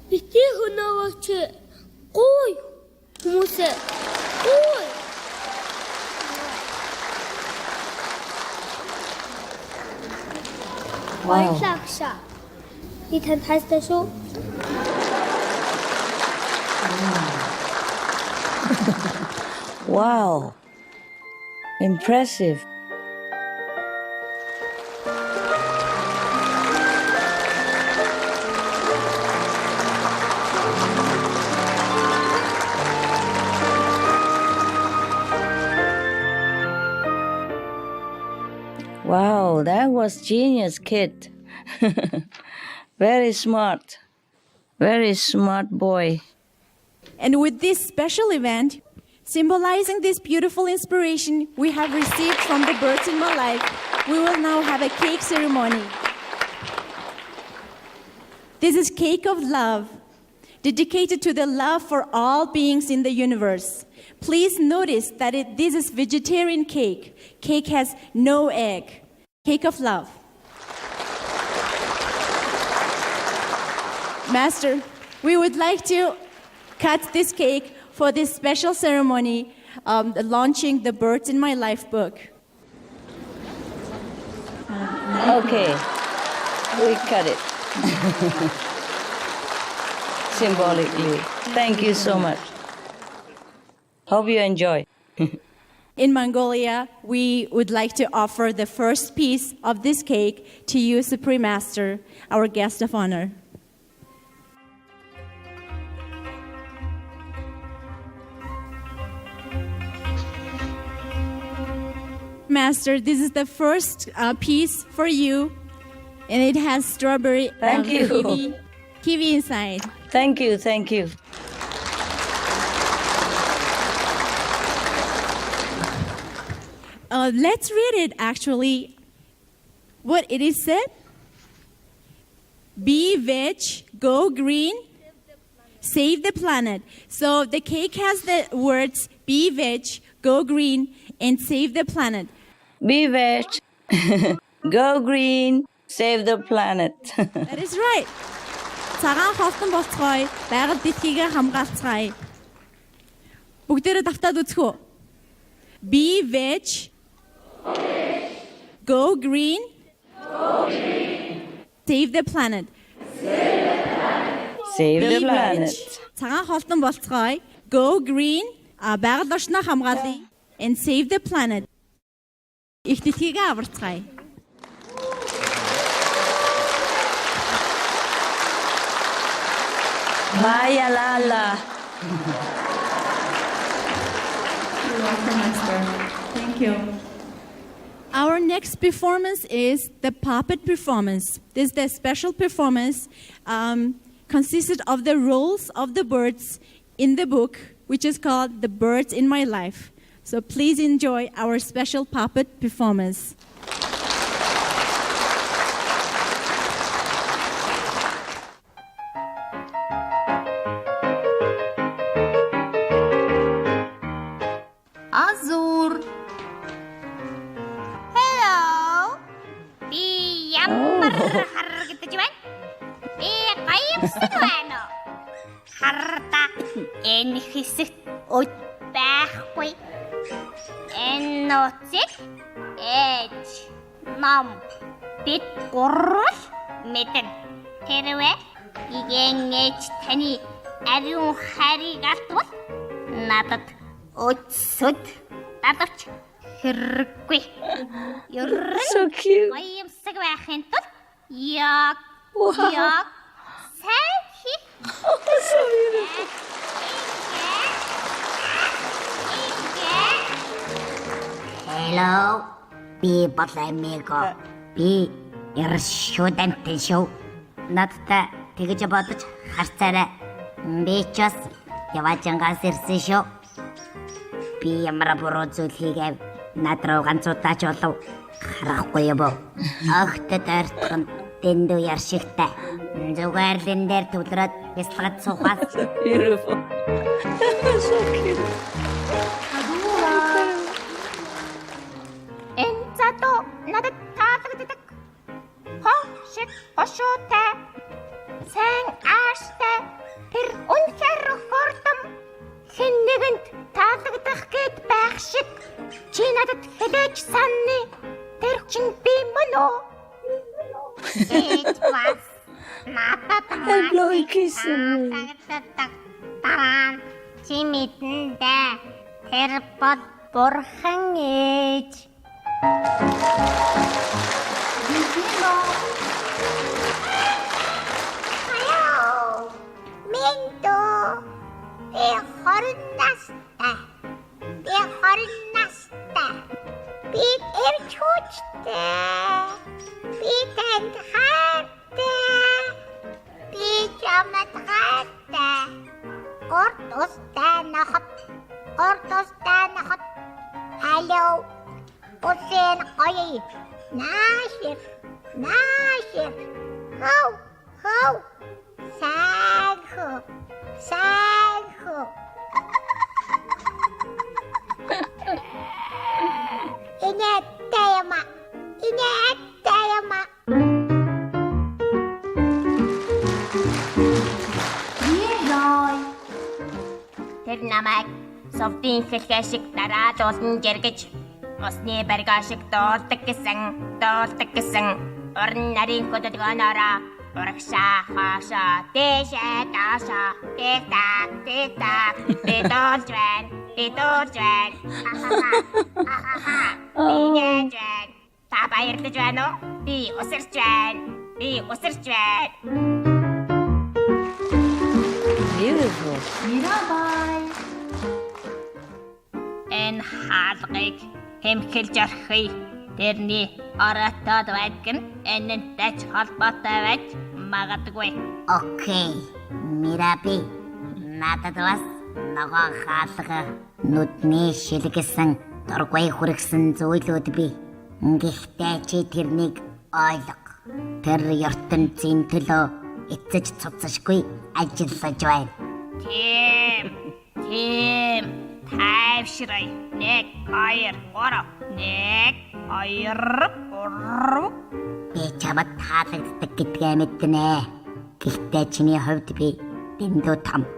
бити хөнөөгөөч гуй хүмүүсээ гуй. Баярлалаа. Би танд хайртай шүү. Wow. Impressive. Wow, that was genius, kid. Very smart. Very smart boy. And with this special event, Symbolizing this beautiful inspiration we have received from the birds in my life, we will now have a cake ceremony. This is cake of love, dedicated to the love for all beings in the universe. Please notice that this is vegetarian cake. Cake has no egg. Cake of love. Master, we would like to cut this cake for this special ceremony, launching the Birds in My Life book. Okay, we cut it. Symbolically. Thank you so much. Hope you enjoy. In Mongolia, we would like to offer the first piece of this cake to you, Supreme Master, our guest of honor. Master, this is the first piece for you, and it has strawberry kiwi inside. Thank you, thank you. Let's read it, actually. What it is said? Be veg, go green, save the planet. So the cake has the words, be veg, go green, and save the planet. Be veg, go green, save the planet. That is right. Цагаан холтон болцгоё, байгаль дэлхийгээ хамгаалцгаая. Бүгдээрээ давтаад үзэх үү? Be veg, go green, save the planet. Save the planet. Цагаан холтон болцгоё, go green, байгаль орчноо хамгаалъя, and save the planet. Их дэлхийгээ аварцгаая. Maya Lala. You're welcome, Master. Thank you. Our next performance is the puppet performance. This is the special performance consisted of the roles of the birds in the book, which is called The Birds in My Life. So please enjoy our special puppet performance. Azur. Hello. Би ямар харагдаж байна? Би гайвсан байна. Харта энэ хэсэгт өд байхгүй. Энэ нууцыг ээж ном бид гурвал мэдэн. Тэрвээ иген ээж таны ариун хайрыг алдвал надад өцөд татвч хэрэггүй. So cute. Гайвсаг байхын тулд яг сайн хий. So beautiful. Hello. Би Батлаймиго. Би ершүүдэнтэй шүү. Надтай тэгж бодож харцаарай. Би ч бас яваажангаас ирсэн шүү. Би ямар буруу зүйл хийгээв. Над руу ганцуудаач болов харахгүй юу? Огтд ойртхон дэндүү яршигтай. Зүгээр л энэ дээр төвлөрөөд бясалгад суухаас. Beautiful. So cute. Энцато надад таалагддаг. Хошиг хошуутай. Сайн ааштай. Тэр үнэхээр хурдан хэн нэгэнд таалагдах гээд байх шиг чи надад хэлэж санны. Тэр чин би мөн үү? It was надад Hello, kissing. Таран чи мэдэндээ тэр бол бурхан ээж. Hello. Минто. Би хорнастай. Би эрчүүчтэй. Би танд хайртай. Би чамд хайртай. Горд устай нохот. Ордостай нахад халиу усын гоё наашир хау сайхо Инеттаяма Яй. Тэр намайг совдын хэлхэ шиг дараад олон жиргэж усны баргаа шиг доолдог гэсэн орон нарийн хөдөлгөөнөөрөө урагшаа хаашаа дээшээ даашаа тик-так би дуулж байна та баярлаж байна уу? Би усарч байна Beautiful. Мирабай. Энэ хаалгыг хэмхэлж орхий. Тэрний ороотод байдаг нь энэнтэй ч холбоотой байж магадгүй. Окей, Мираби. Надад бас нөгөө хаалга нүдний шилгэсэн дургүй хүргэсэн зүйлүүд бий. Гэхдээ чи тэрнийг ойлго. Тэр ертөнцийн төлөө эцэж цуцшгүй ажиллаж байна. Тийм. Тайвширай. 1 2 3. Би чамд таалагддаг гэдгээ мэднэ. Гэхдээ чиний хувьд би дэндүү том.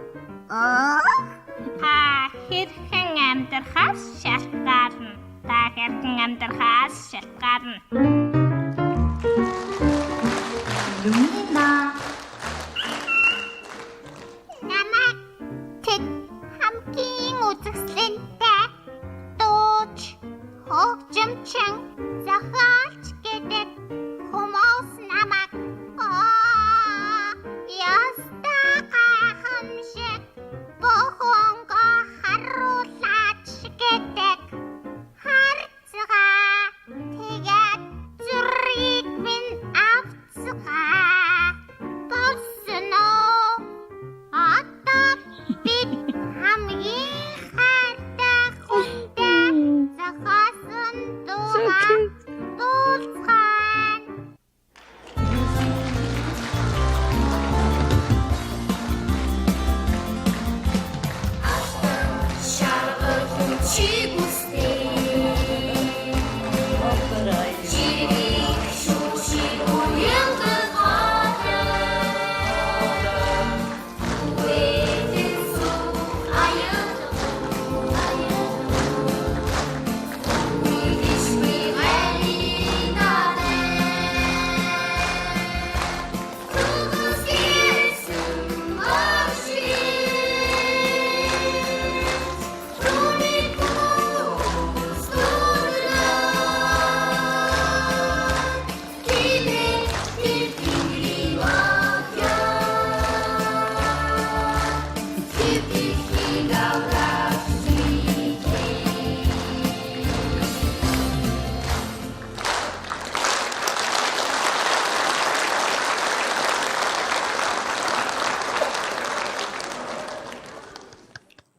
Та хэрхэн амьдрахаас шалтгаална. Lumina. Намайг тэд хамгийн үзэсгэлэнтэй дууч хөгжимчин зохиолч гэдэг хүмүүс намайг ястаа гайхамшиг бохонго харуулаач гэдэг харцгаа тэгээд зүрийг минь авцгаа болсон уу одоо бид хамгийн хайртай хүнтэй зохиосон дуугаа дуулцгаана. Шаргал чи бүстэй жирийг шүүши уяндаг хатан үеийн суу аядаг үдишми галинадэ түгс гэсэн машин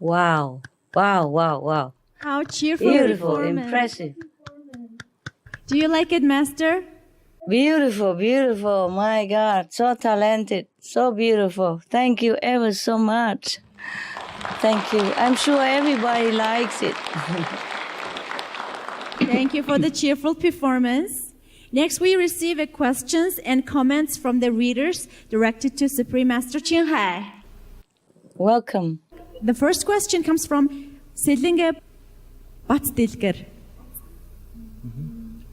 Wow. How cheerful. Beautiful, performance. impressive. Do you like it, Master? Beautiful. My God, so talented, so beautiful. Thank you ever so much. Thank you. I'm sure everybody likes it. Thank you for the cheerful performance. Next, we receive questions and comments from the readers directed to Supreme Master Ching Hai. Welcome. The first question comes from Selinge Batsdilker.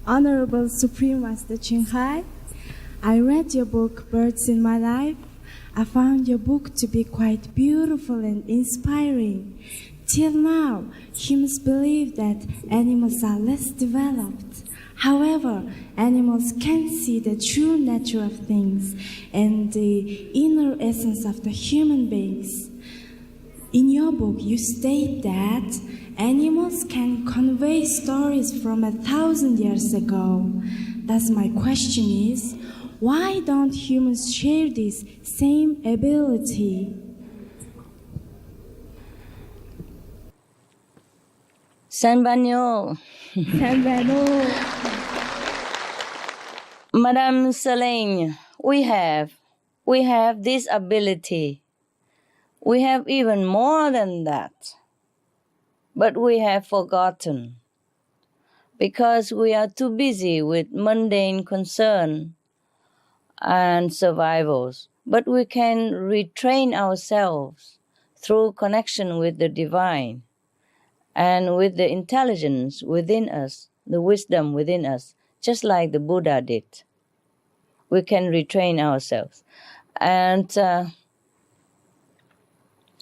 Honorable Supreme Master Ching Hai, I read your book, Birds in My Life. I found your book to be quite beautiful and inspiring. Till now, humans believe that animals are less developed. However, animals can see the true nature of things and the inner essence of the human beings. In your book, you state that animals can convey stories from 1,000 years ago. Thus, my question is, why don't humans share this same ability? Sanbanyo. Madame Selene, we have this ability. We have even more than that. But we have forgotten because we are too busy with mundane concern and survivals. But we can retrain ourselves through connection with the divine and with the intelligence within us, the wisdom within us, just like the Buddha did. We can retrain ourselves. And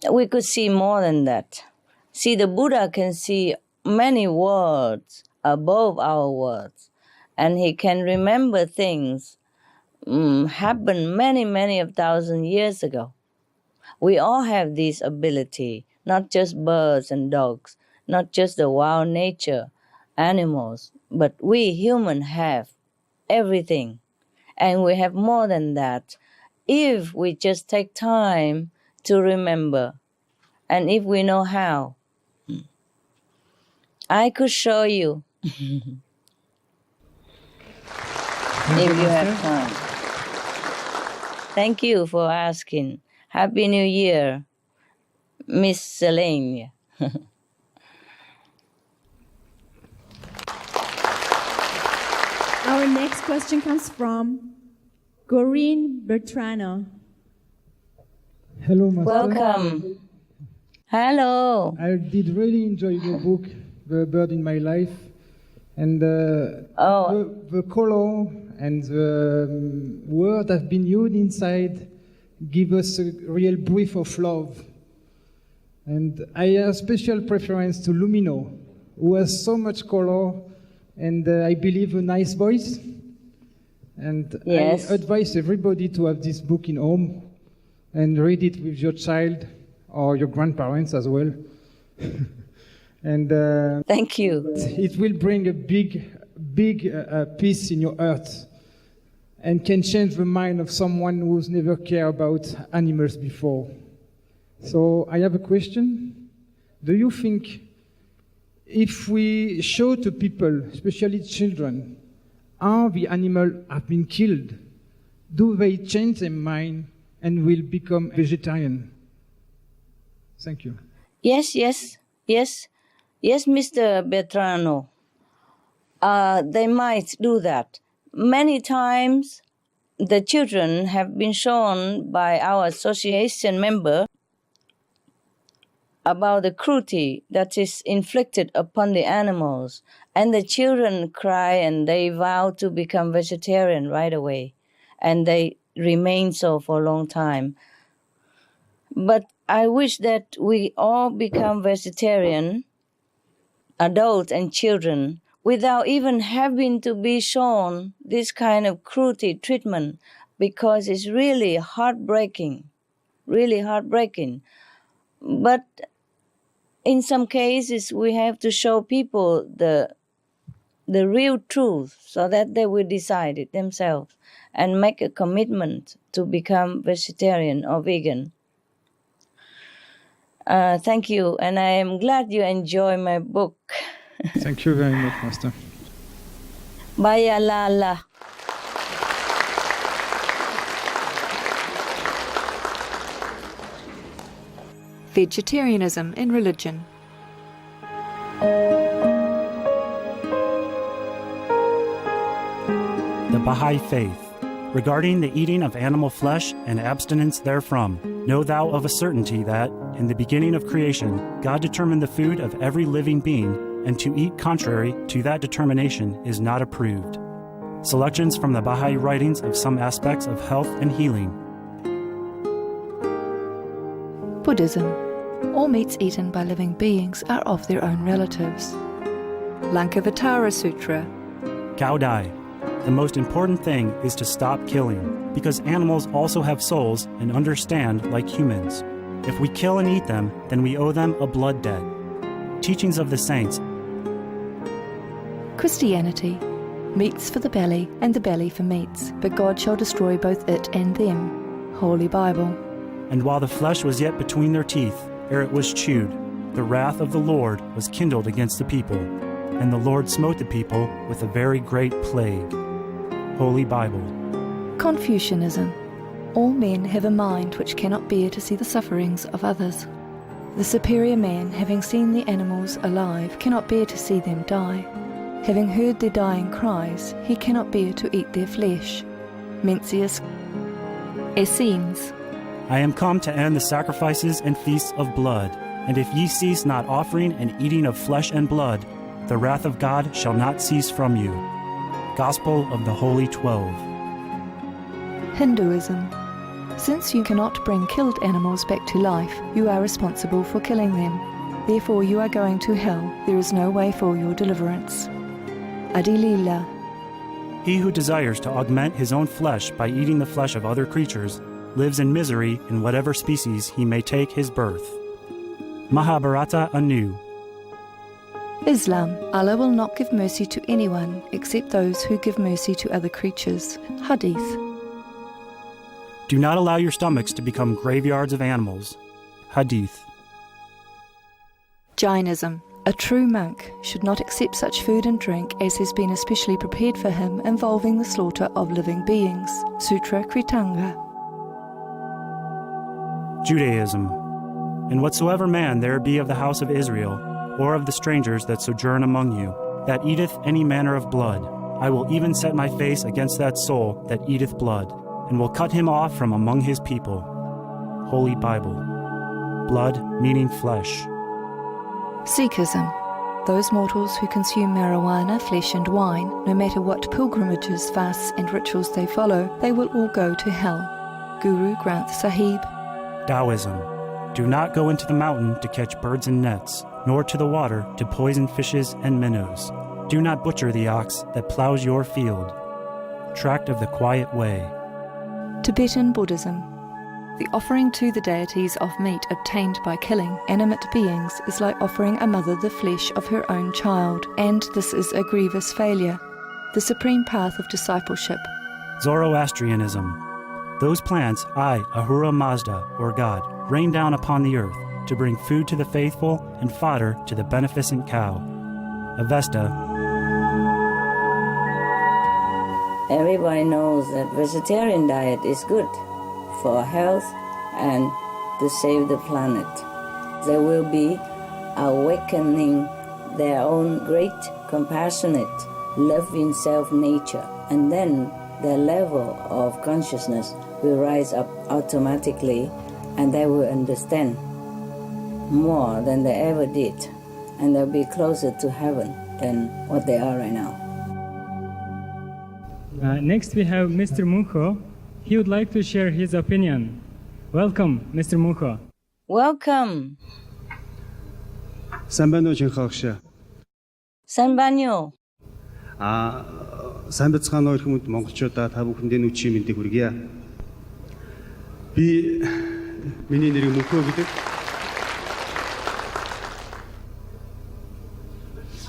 we could see more than that. See, the Buddha can see many worlds above our worlds, and he can remember things happened many of thousand years ago. We all have this ability, not just birds and dogs, not just the wild nature, animals, but we humans have everything. And we have more than that if we just take time to remember and if we know how. I could show you if you have time. Thank you for asking. Happy New Year, Miss Selene. Our next question comes from Goreen Bertrano. Hello, Master. Welcome. Hello. I did really enjoy your book, The Bird in My Life, and the color and the word have been used inside give us a real brief of love. And I have special preference to Lumino, who has so much color and I believe a nice voice. And yes. I advise everybody to have this book in home and read it with your child or your grandparents as well. And thank you. It will bring a big peace in your heart and can change the mind of someone who's never cared about animals before. So I have a question. Do you think if we show to people, especially children, how the animals have been killed, do they change their mind and will become vegetarian? Thank you. Yes, Mr. Bertrano. They might do that. Many times, the children have been shown by our association member about the cruelty that is inflicted upon the animals. And the children cry and they vow to become vegetarian right away. And they remain so for a long time. But I wish that we all become vegetarian, adults and children, without even having to be shown this kind of cruelty treatment, because it's really heartbreaking. But in some cases, we have to show people the real truth so that they will decide it themselves and make a commitment to become vegetarian or vegan. Thank you, and I am glad you enjoy my book. Thank you very much, Master. Bye, Lala. Vegetarianism in religion. The Baha'i Faith. Regarding the eating of animal flesh and abstinence therefrom, know thou of a certainty that, in the beginning of creation, God determined the food of every living being, and to eat contrary to that determination is not approved. Selections from the Baha'i writings of some aspects of health and healing. Buddhism. All meats eaten by living beings are of their own relatives. Lankavatara Sutra. Cao Dai. The most important thing is to stop killing, because animals also have souls and understand like humans. If we kill and eat them, then we owe them a blood debt. Teachings of the Saints. Christianity. Meats for the belly, and the belly for meats, but God shall destroy both it and them. Holy Bible. And while the flesh was yet between their teeth, ere it was chewed, the wrath of the Lord was kindled against the people, and the Lord smote the people with a very great plague. Holy Bible. Confucianism. All men have a mind which cannot bear to see the sufferings of others. The superior man, having seen the animals alive, cannot bear to see them die. Having heard their dying cries, he cannot bear to eat their flesh. Mencius. Essenes. I am come to end the sacrifices and feasts of blood, and if ye cease not offering and eating of flesh and blood, the wrath of God shall not cease from you. Gospel of the Holy 12. Hinduism. Since you cannot bring killed animals back to life, you are responsible for killing them. Therefore you are going to hell. There is no way for your deliverance. Adilila. He who desires to augment his own flesh by eating the flesh of other creatures lives in misery in whatever species he may take his birth. Mahabharata anew. Islam. Allah will not give mercy to anyone except those who give mercy to other creatures. Hadith. Do not allow your stomachs to become graveyards of animals. Hadith. Jainism. A true monk should not accept such food and drink as has been especially prepared for him involving the slaughter of living beings. Sutra Kritanga. Judaism. And whatsoever man there be of the house of Israel, or of the strangers that sojourn among you, that eateth any manner of blood, I will even set my face against that soul that eateth blood, and will cut him off from among his people. Holy Bible. Blood meaning flesh. Sikhism. Those mortals who consume marijuana, flesh and wine, no matter what pilgrimages, fasts and rituals they follow, they will all go to hell. Guru Granth Sahib. Taoism. Do not go into the mountain to catch birds and nets, nor to the water to poison fishes and minnows. Do not butcher the ox that plows your field. Tract of the Quiet Way. Tibetan Buddhism. The offering to the deities of meat obtained by killing animate beings is like offering a mother the flesh of her own child, and this is a grievous failure. The supreme path of discipleship. Zoroastrianism. Those plants I, Ahura Mazda, or God, rain down upon the earth to bring food to the faithful and fodder to the beneficent cow. Avesta. Everybody knows that vegetarian diet is good for health and to save the planet. They will be awakening their own great, compassionate, loving self-nature, and then their level of consciousness will rise up automatically, and they will understand more than they ever did, and they'll be closer to heaven than what they are right now. Next we have Mr. Muncho. He would like to share his opinion. Welcome, Mr. Muncho. Welcome. Сайн байна уу Чинхэ агш? Сайн байна уу? Сайн бацгаана уу хүмүүс монголчуудаа та бүхэндээ нүчийн мэндийг хүргье. Би миний нэр Мөнхөө гэдэг.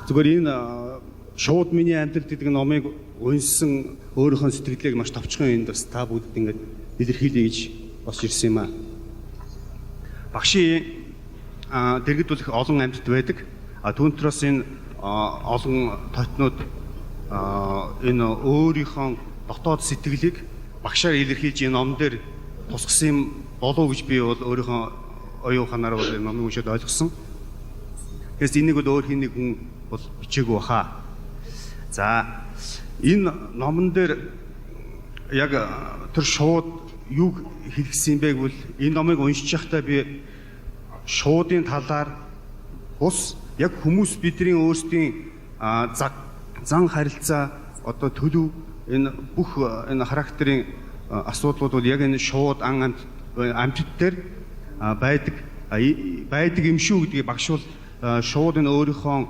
Зүгээр энэ шууд миний амьдрал гэдэг номыг уншсан өөрийнхөө сэтгэлийг маш товчхон энд бас та бүгд ингэж илэрхийлье гэж босч ирсэн юм аа. Багшийн дэргэд бол их олон амьтд байдаг. Түүнээс энэ олон тотнууд энэ өөрийнхөө дотоод сэтгэлийг багшаар илэрхийлж энэ ном дээр тусгасан юм болов гэж би бол өөрийнхөө оюун ухаанаар бол энэ номыг уншаад ойлгосон. Тэгээс энийг бол өөр хин нэг хүн бол бичээгүй баха. За энэ номон дээр яг тэр шууд юу хэлсэн юм бэ гэвэл энэ номыг уншиж байхдаа би шуудын талаар бус яг хүмүүс бидний өөрсдийн зан харилцаа одоо төлөв энэ бүх энэ характерын асуудлууд бол яг энэ шууд амьтд дээр байдаг юм шүү гэдгийг багш бол шууд энэ өөрийнхөө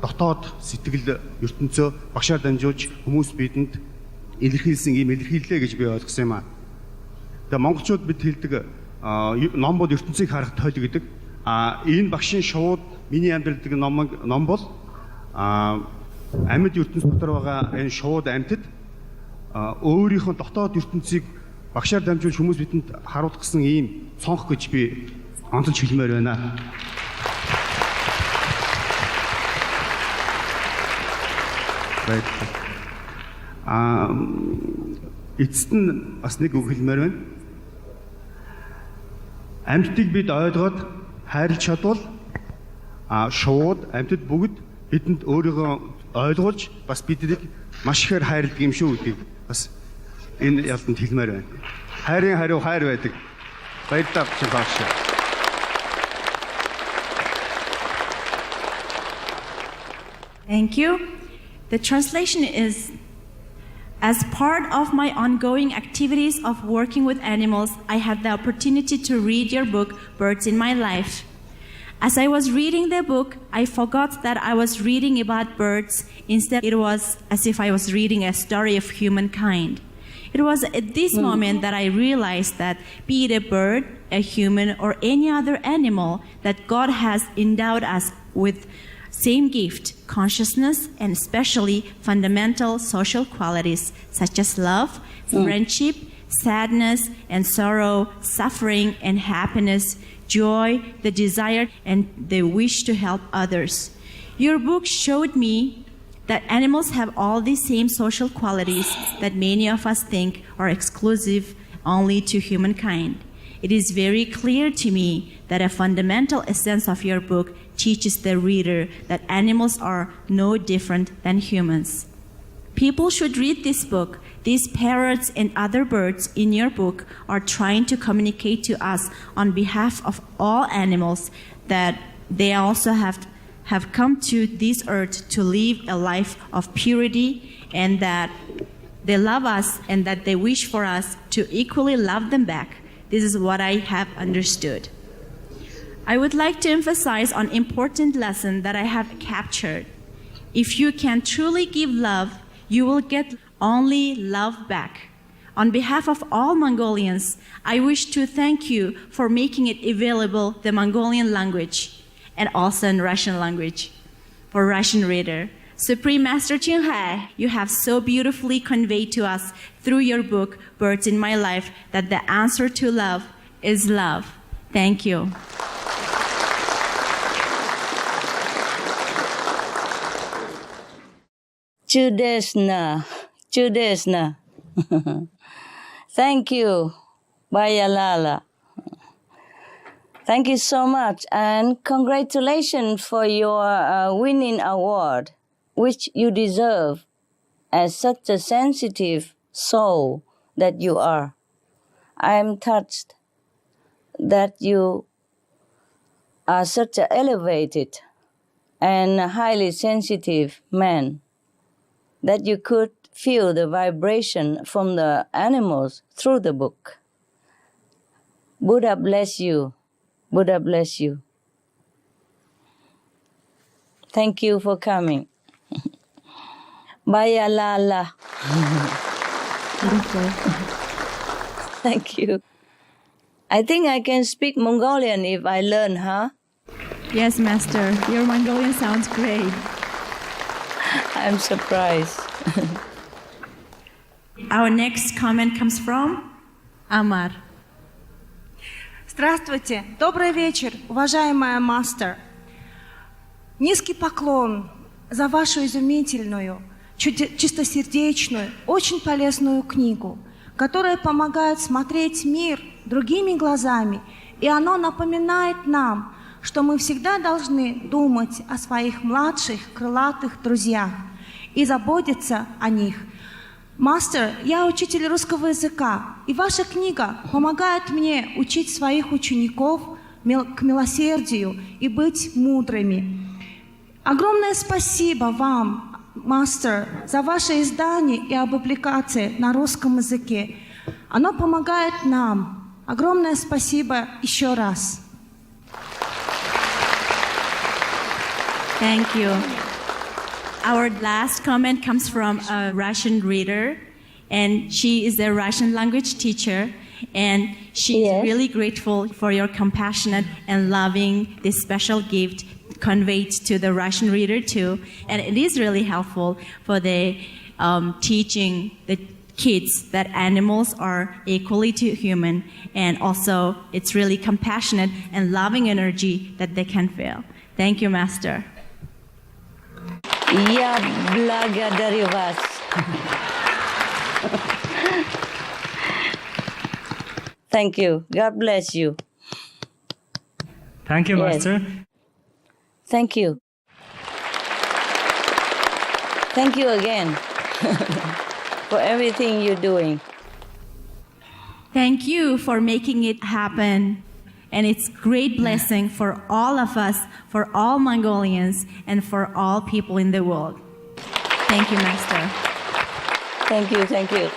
дотоод сэтгэл ертөнцөө багшаар дамжуулж хүмүүс бидэнд илэрхийлсэн ийм илэрхийллээ гэж би ойлгосон юм аа. Тэгээ монголчууд бид хэлдэг ном бол ертөнцийг харах тойл гэдэг. Энэ багшийн шууд миний амьдрал гэдэг ном бол амьд ертөнц дотор байгаа энэ шууд амьтад өөрийнхөө дотоод ертөнцийг багшаар дамжуулж хүмүүс бидэнд харуулах гэсэн ийм цонх гэж би онцолж хэлмээр байна. Эцэст нь бас нэг үг хэлмээр байна. Амьтдыг бид ойлгоод хайрлж чадвал шууд амьтад бүгд бидэнд өөрийгөө ойлгуулж бас биднийг маш ихээр хайрладаг юм шүү гэдгийг бас энэ ялтанд хэлмээр байна. Хайрын хариу хайр байдаг. Баярлалаа багш. Thank you. The translation is, as part of my ongoing activities of working with animals, I had the opportunity to read your book, Birds in My Life. As I was reading the book, I forgot that I was reading about birds. Instead, it was as if I was reading a story of humankind. It was at this moment that I realized that, be it a bird, a human, or any other animal, that God has endowed us with same gift, consciousness, and especially fundamental social qualities such as love, friendship, sadness and sorrow, suffering and happiness, joy, the desire and the wish to help others. Your book showed me that animals have all these same social qualities that many of us think are exclusive only to humankind. It is very clear to me that a fundamental essence of your book teaches the reader that animals are no different than humans. People should read this book. These parrots and other birds in your book are trying to communicate to us on behalf of all animals that they also have come to this earth to live a life of purity, and that they love us and that they wish for us to equally love them back. This is what I have understood. I would like to emphasize on an important lesson that I have captured. If you can truly give love, you will get only love back. On behalf of all Mongolians, I wish to thank you for making it available, the Mongolian language, and also in Russian language, for Russian reader. Supreme Master Qinghai, you have so beautifully conveyed to us through your book, Birds in My Life, that the answer to love is love. Thank you. Чудесно, чудесно. Thank you, Bayalala. Thank you so much, and congratulations for your winning award, which you deserve as such a sensitive soul that you are. I am touched that you are such an elevated and highly sensitive man, that you could feel the vibration from the animals through the book. Buddha bless you. Buddha bless you. Thank you for coming. Bayalala. Thank you. I think I can speak Mongolian if I learn, huh? Yes, Master. Your Mongolian sounds great. I'm surprised. Our next comment comes from Amar. Здравствуйте, добрый вечер, уважаемая мастер. Низкий поклон за вашу изумительную, чистосердечную, очень полезную книгу, которая помогает смотреть мир другими глазами, и оно напоминает нам, что мы всегда должны думать о своих младших крылатых друзьях и заботиться о них. Мастер, я учитель русского языка, и ваша книга помогает мне учить своих учеников к милосердию и быть мудрыми. Огромное спасибо вам, мастер, за ваше издание и публикации на русском языке. Оно помогает нам. Огромное спасибо еще раз. Thank you. Our last comment comes from a Russian reader, and she is a Russian language teacher, and she is really grateful for your compassionate and loving this special gift conveyed to the Russian reader too. And it is really helpful for the teaching, the kids that animals are equally to human, and also it's really compassionate and loving energy that they can feel. Thank you, Master. Я благодарю вас. Thank you. God bless you. Thank you, Yes. Master. Thank you. Thank you again for everything you're doing. Thank you for making it happen. And it's great blessing for all of us, for all Mongolians, and for all people in the world. Thank you, Master. Thank you, thank you.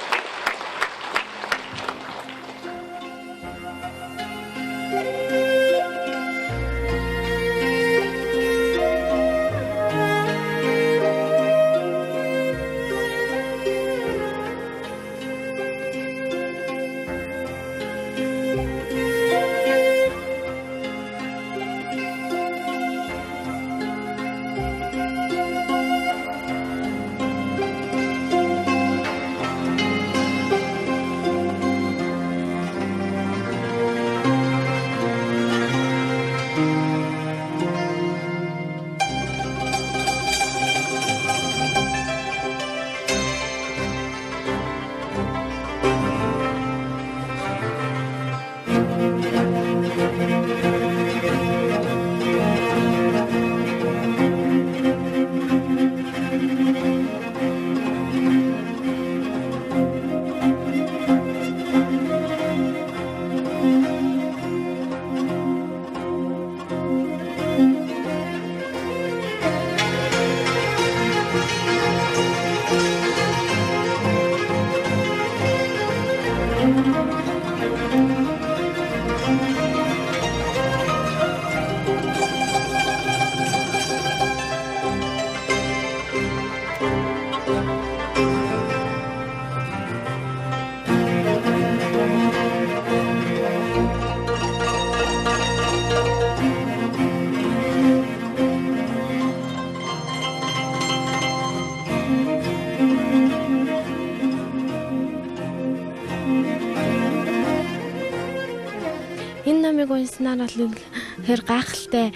Энэ номыг уншсанаар бол хэр гайхалтай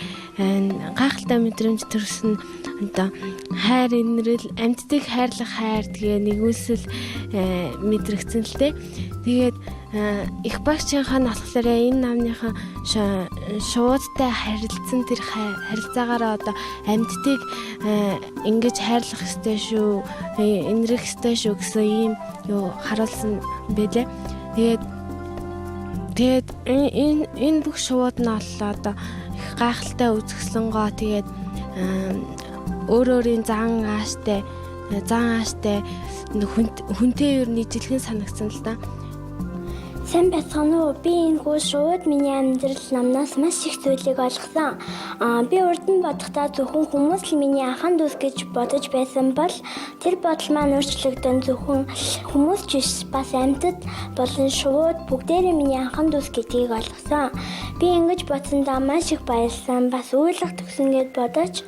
мэдрэмж төрсөн. Одоо хайр инрэл амьддаг хайрлах хайр тэгээ нэгүсэл мэдрэгцэн л дээ. Тэгээд их багчийнхаа болохоор энэ намныхан шуудтай харилцсан тэр харилцаагаараа одоо амьддаг ингэж хайрлах ёстой шүү, инрэх ёстой шүү гэсэн ийм юу харуулсан байлээ. Тэгээд энэ бүх шууд нь оллоо одоо их гайхалтай үзэсгэлэнгоо тэгээд өөрийн зан ааштай хүнтэй юу нийтлэн санагдсан л да. Сайн байцгаана уу? Би энэ хүү шууд миний амьдрал намнаас маш их зүйлийг олгосон. Би урд нь бодохдоо зөвхөн хүмүүс л миний ахын дүүс гэж бодож байсан бол тэр бодол маань өөрчлөгдөн зөвхөн хүмүүс ч биш бас амьтад болон шууд бүгдээрээ миний ахын дүүс гэдгийг олгосон. Би ингэж бодсондоо маш их баярлсан. Бас уйлах төгсөн гэд бодож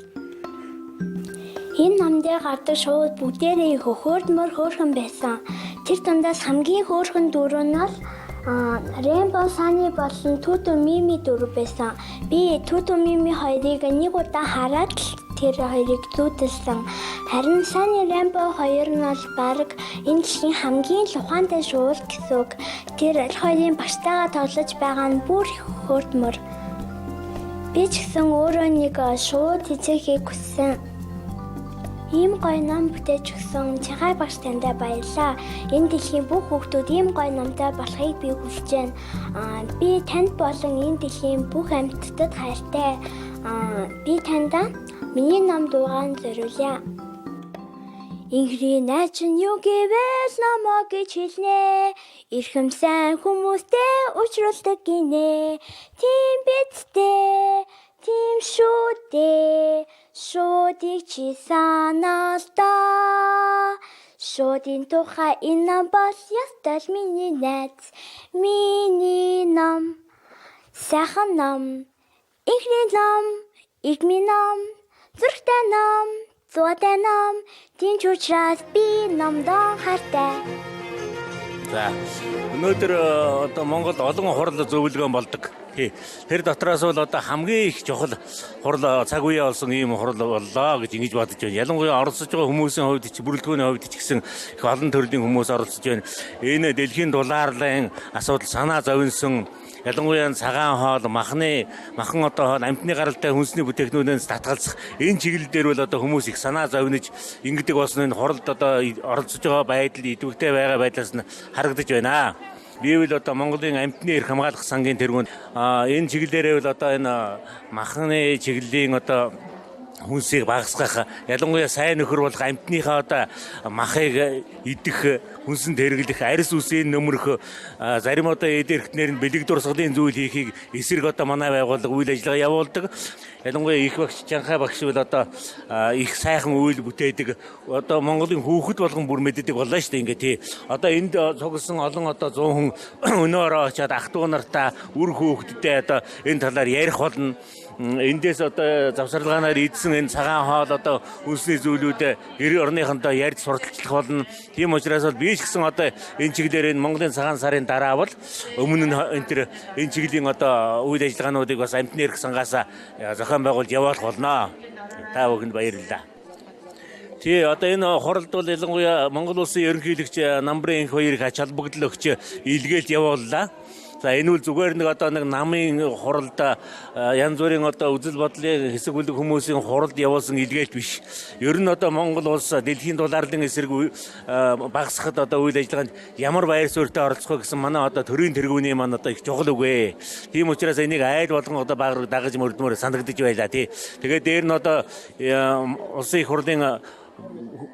энэ намдээ гардаг шууд бүгдээрээ их хөөрхөн байсан. Тэр дундаас хамгийн хөөрхөн дөрөв нь бол Rainbow Sunny болон Tutu Mimi дөрөв байсан. Би Tutu Mimi хоёрыг нэг удаа хараад л тэр хоёрыг зүүдэлсэн. Харин Sunny Rainbow хоёр нь бол баг энэ дэлхийн хамгийн л ухаантай шуул гэсэн үг. Тэр хоёрын багштайгаа тоглож байгаа нь бүр хөөртмөр. Би ч гэсэн өөрөө нэг шууд хичээхийг хүссэн. Ийм гоё ном бүтээж өгсөн Чанхай багш тантай баярлалаа. Энэ дэлхийн бүх хүүхдүүд ийм гоё номтой болохыг би хүсэж байна. Би танд болон энэ дэлхийн бүх амьтдад хайртай. Би таньда миний ном дуугаан зориулъя. Инхри найч нь юу гэвэл намаа гэж хэлнэ. Ирхэм сайн хүмүүстэй уулзруулдаг гинэ. Тийм бидтэй, тийм шүү дээ. Шуудыг чи санаалдаа. Шуудын тухай энэ ном бол ястал миний найз. Миний ном, сайхан ном, ихний ном, игми ном, зургтай ном, зуутай ном. Тийм ч учраас би номдоо хайртай. За өнөөдөр одоо Монголд олон хурал зөвлөгөө болдог. Тэр дотроос бол одоо хамгийн их чухал хурал цаг үеэ болсон ийм хурал боллоо гэж ингэж бодож байна. Ялангуяа оролцож байгаа хүмүүсийн хувьд ч бүрэлдэхүүний хувьд ч гэсэн их олон төрлийн хүмүүс оролцож байна. Энэ дэлхийн дулаарлын асуудал санаа зовнсон ялангуяа цагаан хоол, махан одоо хоол, амьтны гаралтай хүнсний бүтээгдэхүүнээс татгалзах энэ чиглэл дээр бол одоо хүмүүс их санаа зовниж ингэдэг болсон энэ хуралд одоо оролцож байгаа байдал идэвхтэй байгаа байдлаас нь харагдаж байна. Би бол одоо Монголын амьтны эрх хамгаалах сангийн тэргүүнд энэ чиглэлээрээ бол одоо энэ махны чиглэлийн одоо хүнсийг багасгах, ялангуяа сайн нөхөр болох амьтныхаа одоо махыг идэх, хүнсэнд хэрэглэх, арьс үсийг нөмрөх, зарим одоо эд эрхтнэр нь бэлэг дурсгалын зүйл хийхийг эсрэг одоо манай байгууллага үйл ажиллагаа явуулдаг. Ялангуяа их багш, Чанхай багш бол одоо их сайхан үйл бүтээдэг. Одоо Монголын хүүхэд болгон бүр мэддэг боллоо шүү дээ. Ингээ тий. Одоо энд цугласан олон одоо 100 хүн өнөөрөө очиад ах トゥ нартаа үр хүүхэдтэй одоо энэ талаар ярих болно. Эндээс одоо завсарлагаанаар идсэн энэ цагаан хоол одоо үнсний зүйлүүд гэр орныхондоо ярьж сурталчлах болно. Тийм учраас би ч гэсэн одоо энэ чиглэлээр энэ Монголын цагаан сарын дараа бол өмнө нь энэ чиглийн одоо үйл ажиллагаануудыг бас амьтны эрх сангаас зохион байгуулж явуулах болно. Та бүхэнд баярлалаа. Тий одоо энэ хуралд бол ялангуяа Монгол улсын ерөнхийлөгч намбарын 2 их ач холбогдол өгч илгээлт явууллаа. За энэ үл зүгээр нэг одоо нэг намын хуралд янз бүрийн одоо үзэл бодлын хэсэг бүлэг хүмүүсийн хуралд явуулсан илгээлт биш. Ер нь одоо Монгол улс дэлхийн дулаарлын эсрэг багасгахад одоо үйл ажиллагаанд ямар баяр суурьтай оролцох гэсэн манай одоо төрийн тэргүүний маань одоо их чухал үгэ. Тийм учраас энийг айл болгон одоо баг дагаж мөрдмөр санагдаж байлаа тий. Тэгээд дээр нь одоо улсын их хурлын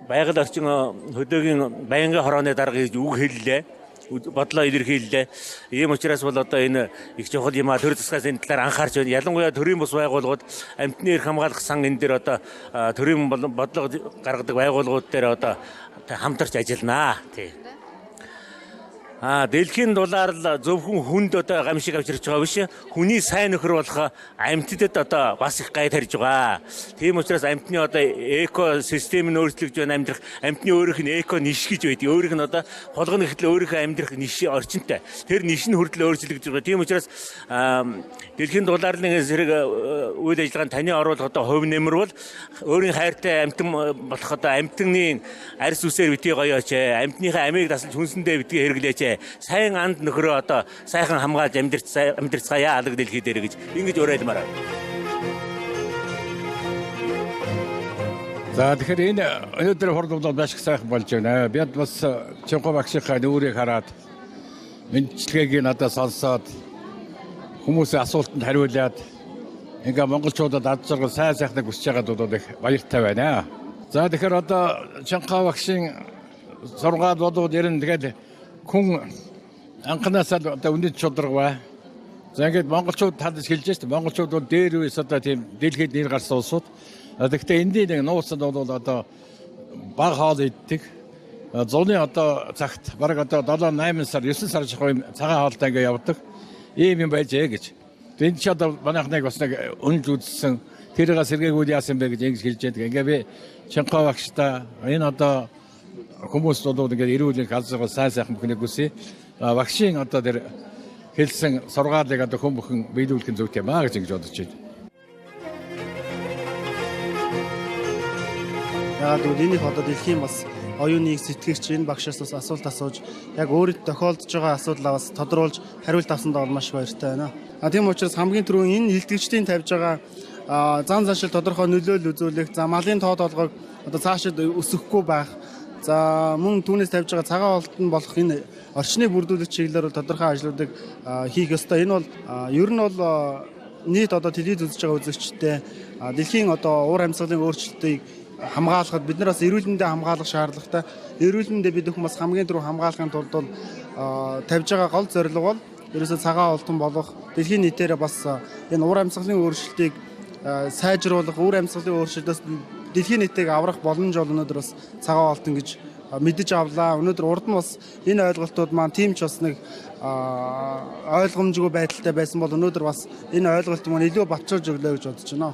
байгаль орчин хөдөөгийн байнгын хорооны дарга гэж үг хэллээ. Бодлоо илэрхийллээ. Ийм учраас бол одоо энэ их чухал юм а төр засгаас энэ талаар анхаарч байна. Ялангуяа төрийн бус байгууллагууд амьтны эрх хамгаалах сан энэ дээр одоо төрийн бодлого гаргадаг байгууллагууд дээр одоо хамтарч ажилланаа. Тий. Дэлхийн дулаарл зөвхөн хүнд одоо гамшиг авчирч байгаа биш. Хүний сайн нөхөр болох амьтдад одоо бас их гай тарьж байгаа. Тийм учраас амьтны одоо экосистем нь өөрчлөгдөж байна. Амьдрах амьтны өөрийнх нь эко ниш гэж байдаг. Өөрийнх нь одоо холгоны хэтлээ өөрийнхөө амьдрах ниш орчинтай. Тэр ниш нь хүртэл өөрчлөгдөж байгаа. Тийм учраас дэлхийн дулаарлын эсрэг үйл ажиллагаанд таны оруулах одоо хувь нэмэр бол өөрийн хайртай амьтан болох одоо амьтны арьс үсээр битгий гоёоч. Амьтныхаа амийг дасалж хүнсэндээ битгий хэрэглээч. Сайн анд нөхрөө одоо сайхан хамгаалж амьдрцгаая алга дэлхий дээр гэж ингэж уриалмаар байна. За тэгэхээр энэ өнөөдөр хурал бол маш их сайхан болж байна. Би бас Чанхай багшийнхаа нүрийг хараад мэдчилгээг надад сонсоод хүмүүсийн асуултанд хариулаад ингээ монголчуудад ад жаргал сайн сайхныг хүсэж байгаад бол их баяртай байна. За тэгэхээр одоо Чанхай багшийн сургаал болоод ерэн тэгээд хүн анханасаа одоо үнэт чудраг. За ингээд монголчууд тандж хэлж штэ. Монголчууд бол дээр үес одоо тийм дэлхийд нэр гарсан улсууд. Гэхдээ эндийн нэг нууцад бол одоо баг хоол иддэг. Зуны одоо цагт бараг одоо 7-8 сар 9 сар жахын цагаан хоолтой ингээд явдаг. Ийм юм байж гэж. Энд ч одоо манайхныг бас нэг үнж үзсэн тэрийг сэргээгүүл яасан бэ гэж ингэж хэлж байдаг. Ингээд би Чанхай багштай энэ одоо хүмүүс бол ингээд эрүүл их алзгаа сайн сайхан бүхнийг үсэ. Багшийн одоо тэр хэлсэн сургаалыг одоо хүн бүхэн биелүүлэх нь зүйтэй маа гэж ингэж бодож байна. Яагаад гэвэл энийг одоо дэлхийн бас оюуныг сэтгэгч энэ багшаас бас асуулт асууж яг өөрөд тохиолдож байгаа асуудлаа бас тодруулж хариулт авсандаа бол маш баяртай байна. Тийм учраас хамгийн түрүүн энэ хилтгэгчдийн тавьж байгаа зан заншил тодорхой нөлөөлөл үзүүлэх, за малын тоо толгойг одоо цаашид өсөхгүй байх. За мөн түүнээс тавьж байгаа цагаан хоолтон болох энэ орчныг бүрдүүлэх чиглэлээр бол тодорхой ажлуудыг хийх ёстой. Энэ бол ер нь бол нийт одоо телевиз үзэж байгаа үзэгчдээ дэлхийн одоо уур амьсгалын өөрчлөлтийг хамгаалахад бид нар бас эрүүл мэндийг хамгаалах шаардлагатай. Эрүүл мэндийг бид хүмүүс хамгийн түрүү хамгаалахын тулд бол тавьж байгаа гол зорилго бол ерөөсөө цагаан хоолтон болох дэлхийн нийтээр бас энэ уур амьсгалын өөрчлөлтийг сайжруулах, уур амьсгалын өөрчлөлтөөс дэлхийн нийтийг аврах боломж бол өнөөдөр бас цагаан хоолтон гэж мэдэж авлаа. Өнөөдөр урд нь бас энэ ойлголтууд маань тийм ч бас нэг ойлгомжгүй байдалтай байсан бол өнөөдөр бас энэ ойлголт маань илүү батжуулж өглөө гэж бодож байна.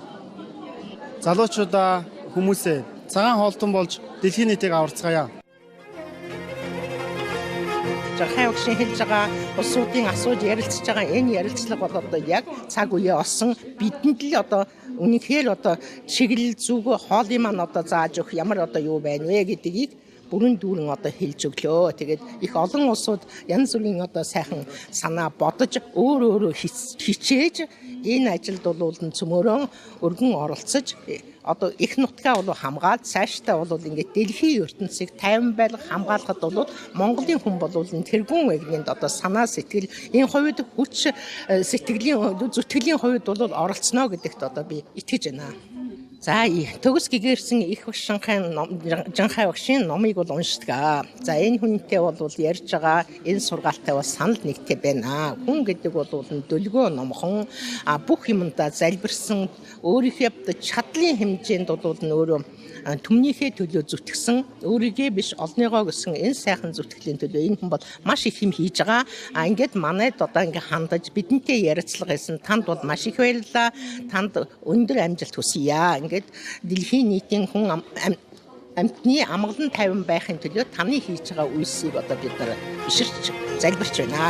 Залуучуудаа хүмүүсээ цагаан хоолтон болж дэлхийн нийтийг аварцгаая. Жанхай багшийн хэлж байгаа улсуудын асууж ярилцж байгаа энэ ярилцлага бол одоо яг цаг үеэ олсон бидэнд л одоо үнэхээр одоо чиглэл зүг хоолын маань одоо зааж өгөх ямар одоо юу байна вэ гэдгийг бүрэн дүүрэн одоо хэлж өглөө. Тэгээд их олон улсууд янз бүрийн одоо сайхан санаа бодож өөрөө хичээж энэ ажилд бол цөмөрөн өргөн оролцож одоо их нутгаа бол хамгаалж цаашдаа бол ингээд дэлхийн ертөнцийг тайван байлгах хамгаалахад бол Монголын хүн бол тэргүүн эгнэнд одоо санаа сэтгэл энэ хувьд хүч сэтгэлийн зүтгэлийн хувьд бол оролцоно гэдэгт одоо би итгэж байна. За төгс гэгэрсэн их багш Жанхай багшийн номыг бол уншдаг. За энэ хүнтэй бол ярьж байгаа энэ сургаалтай бас санал нэгтэй байна. Хүн гэдэг бол дөлгөө номхон бүх юмдаа залбирсан өөрийнхөө чадлын хэмжээнд бол өөрөө түмнийхээ төлөө зүтгэсэн өөрийгөө биш олныгоо гэсэн энэ сайхан зүтгэлийн төлөө энэ хүн бол маш их юм хийж байгаа. Ингээд манайд одоо ингээд хандаж бидэнтэй ярилцлага хийсэн танд бол маш их баярлалаа. Танд өндөр амжилт хүсье. Ингээд дэлхийн нийтийн хүн амьтны амгалан тайван байхын төлөө таны хийж байгаа үйлсийг одоо бид нар биширч залбирч байна.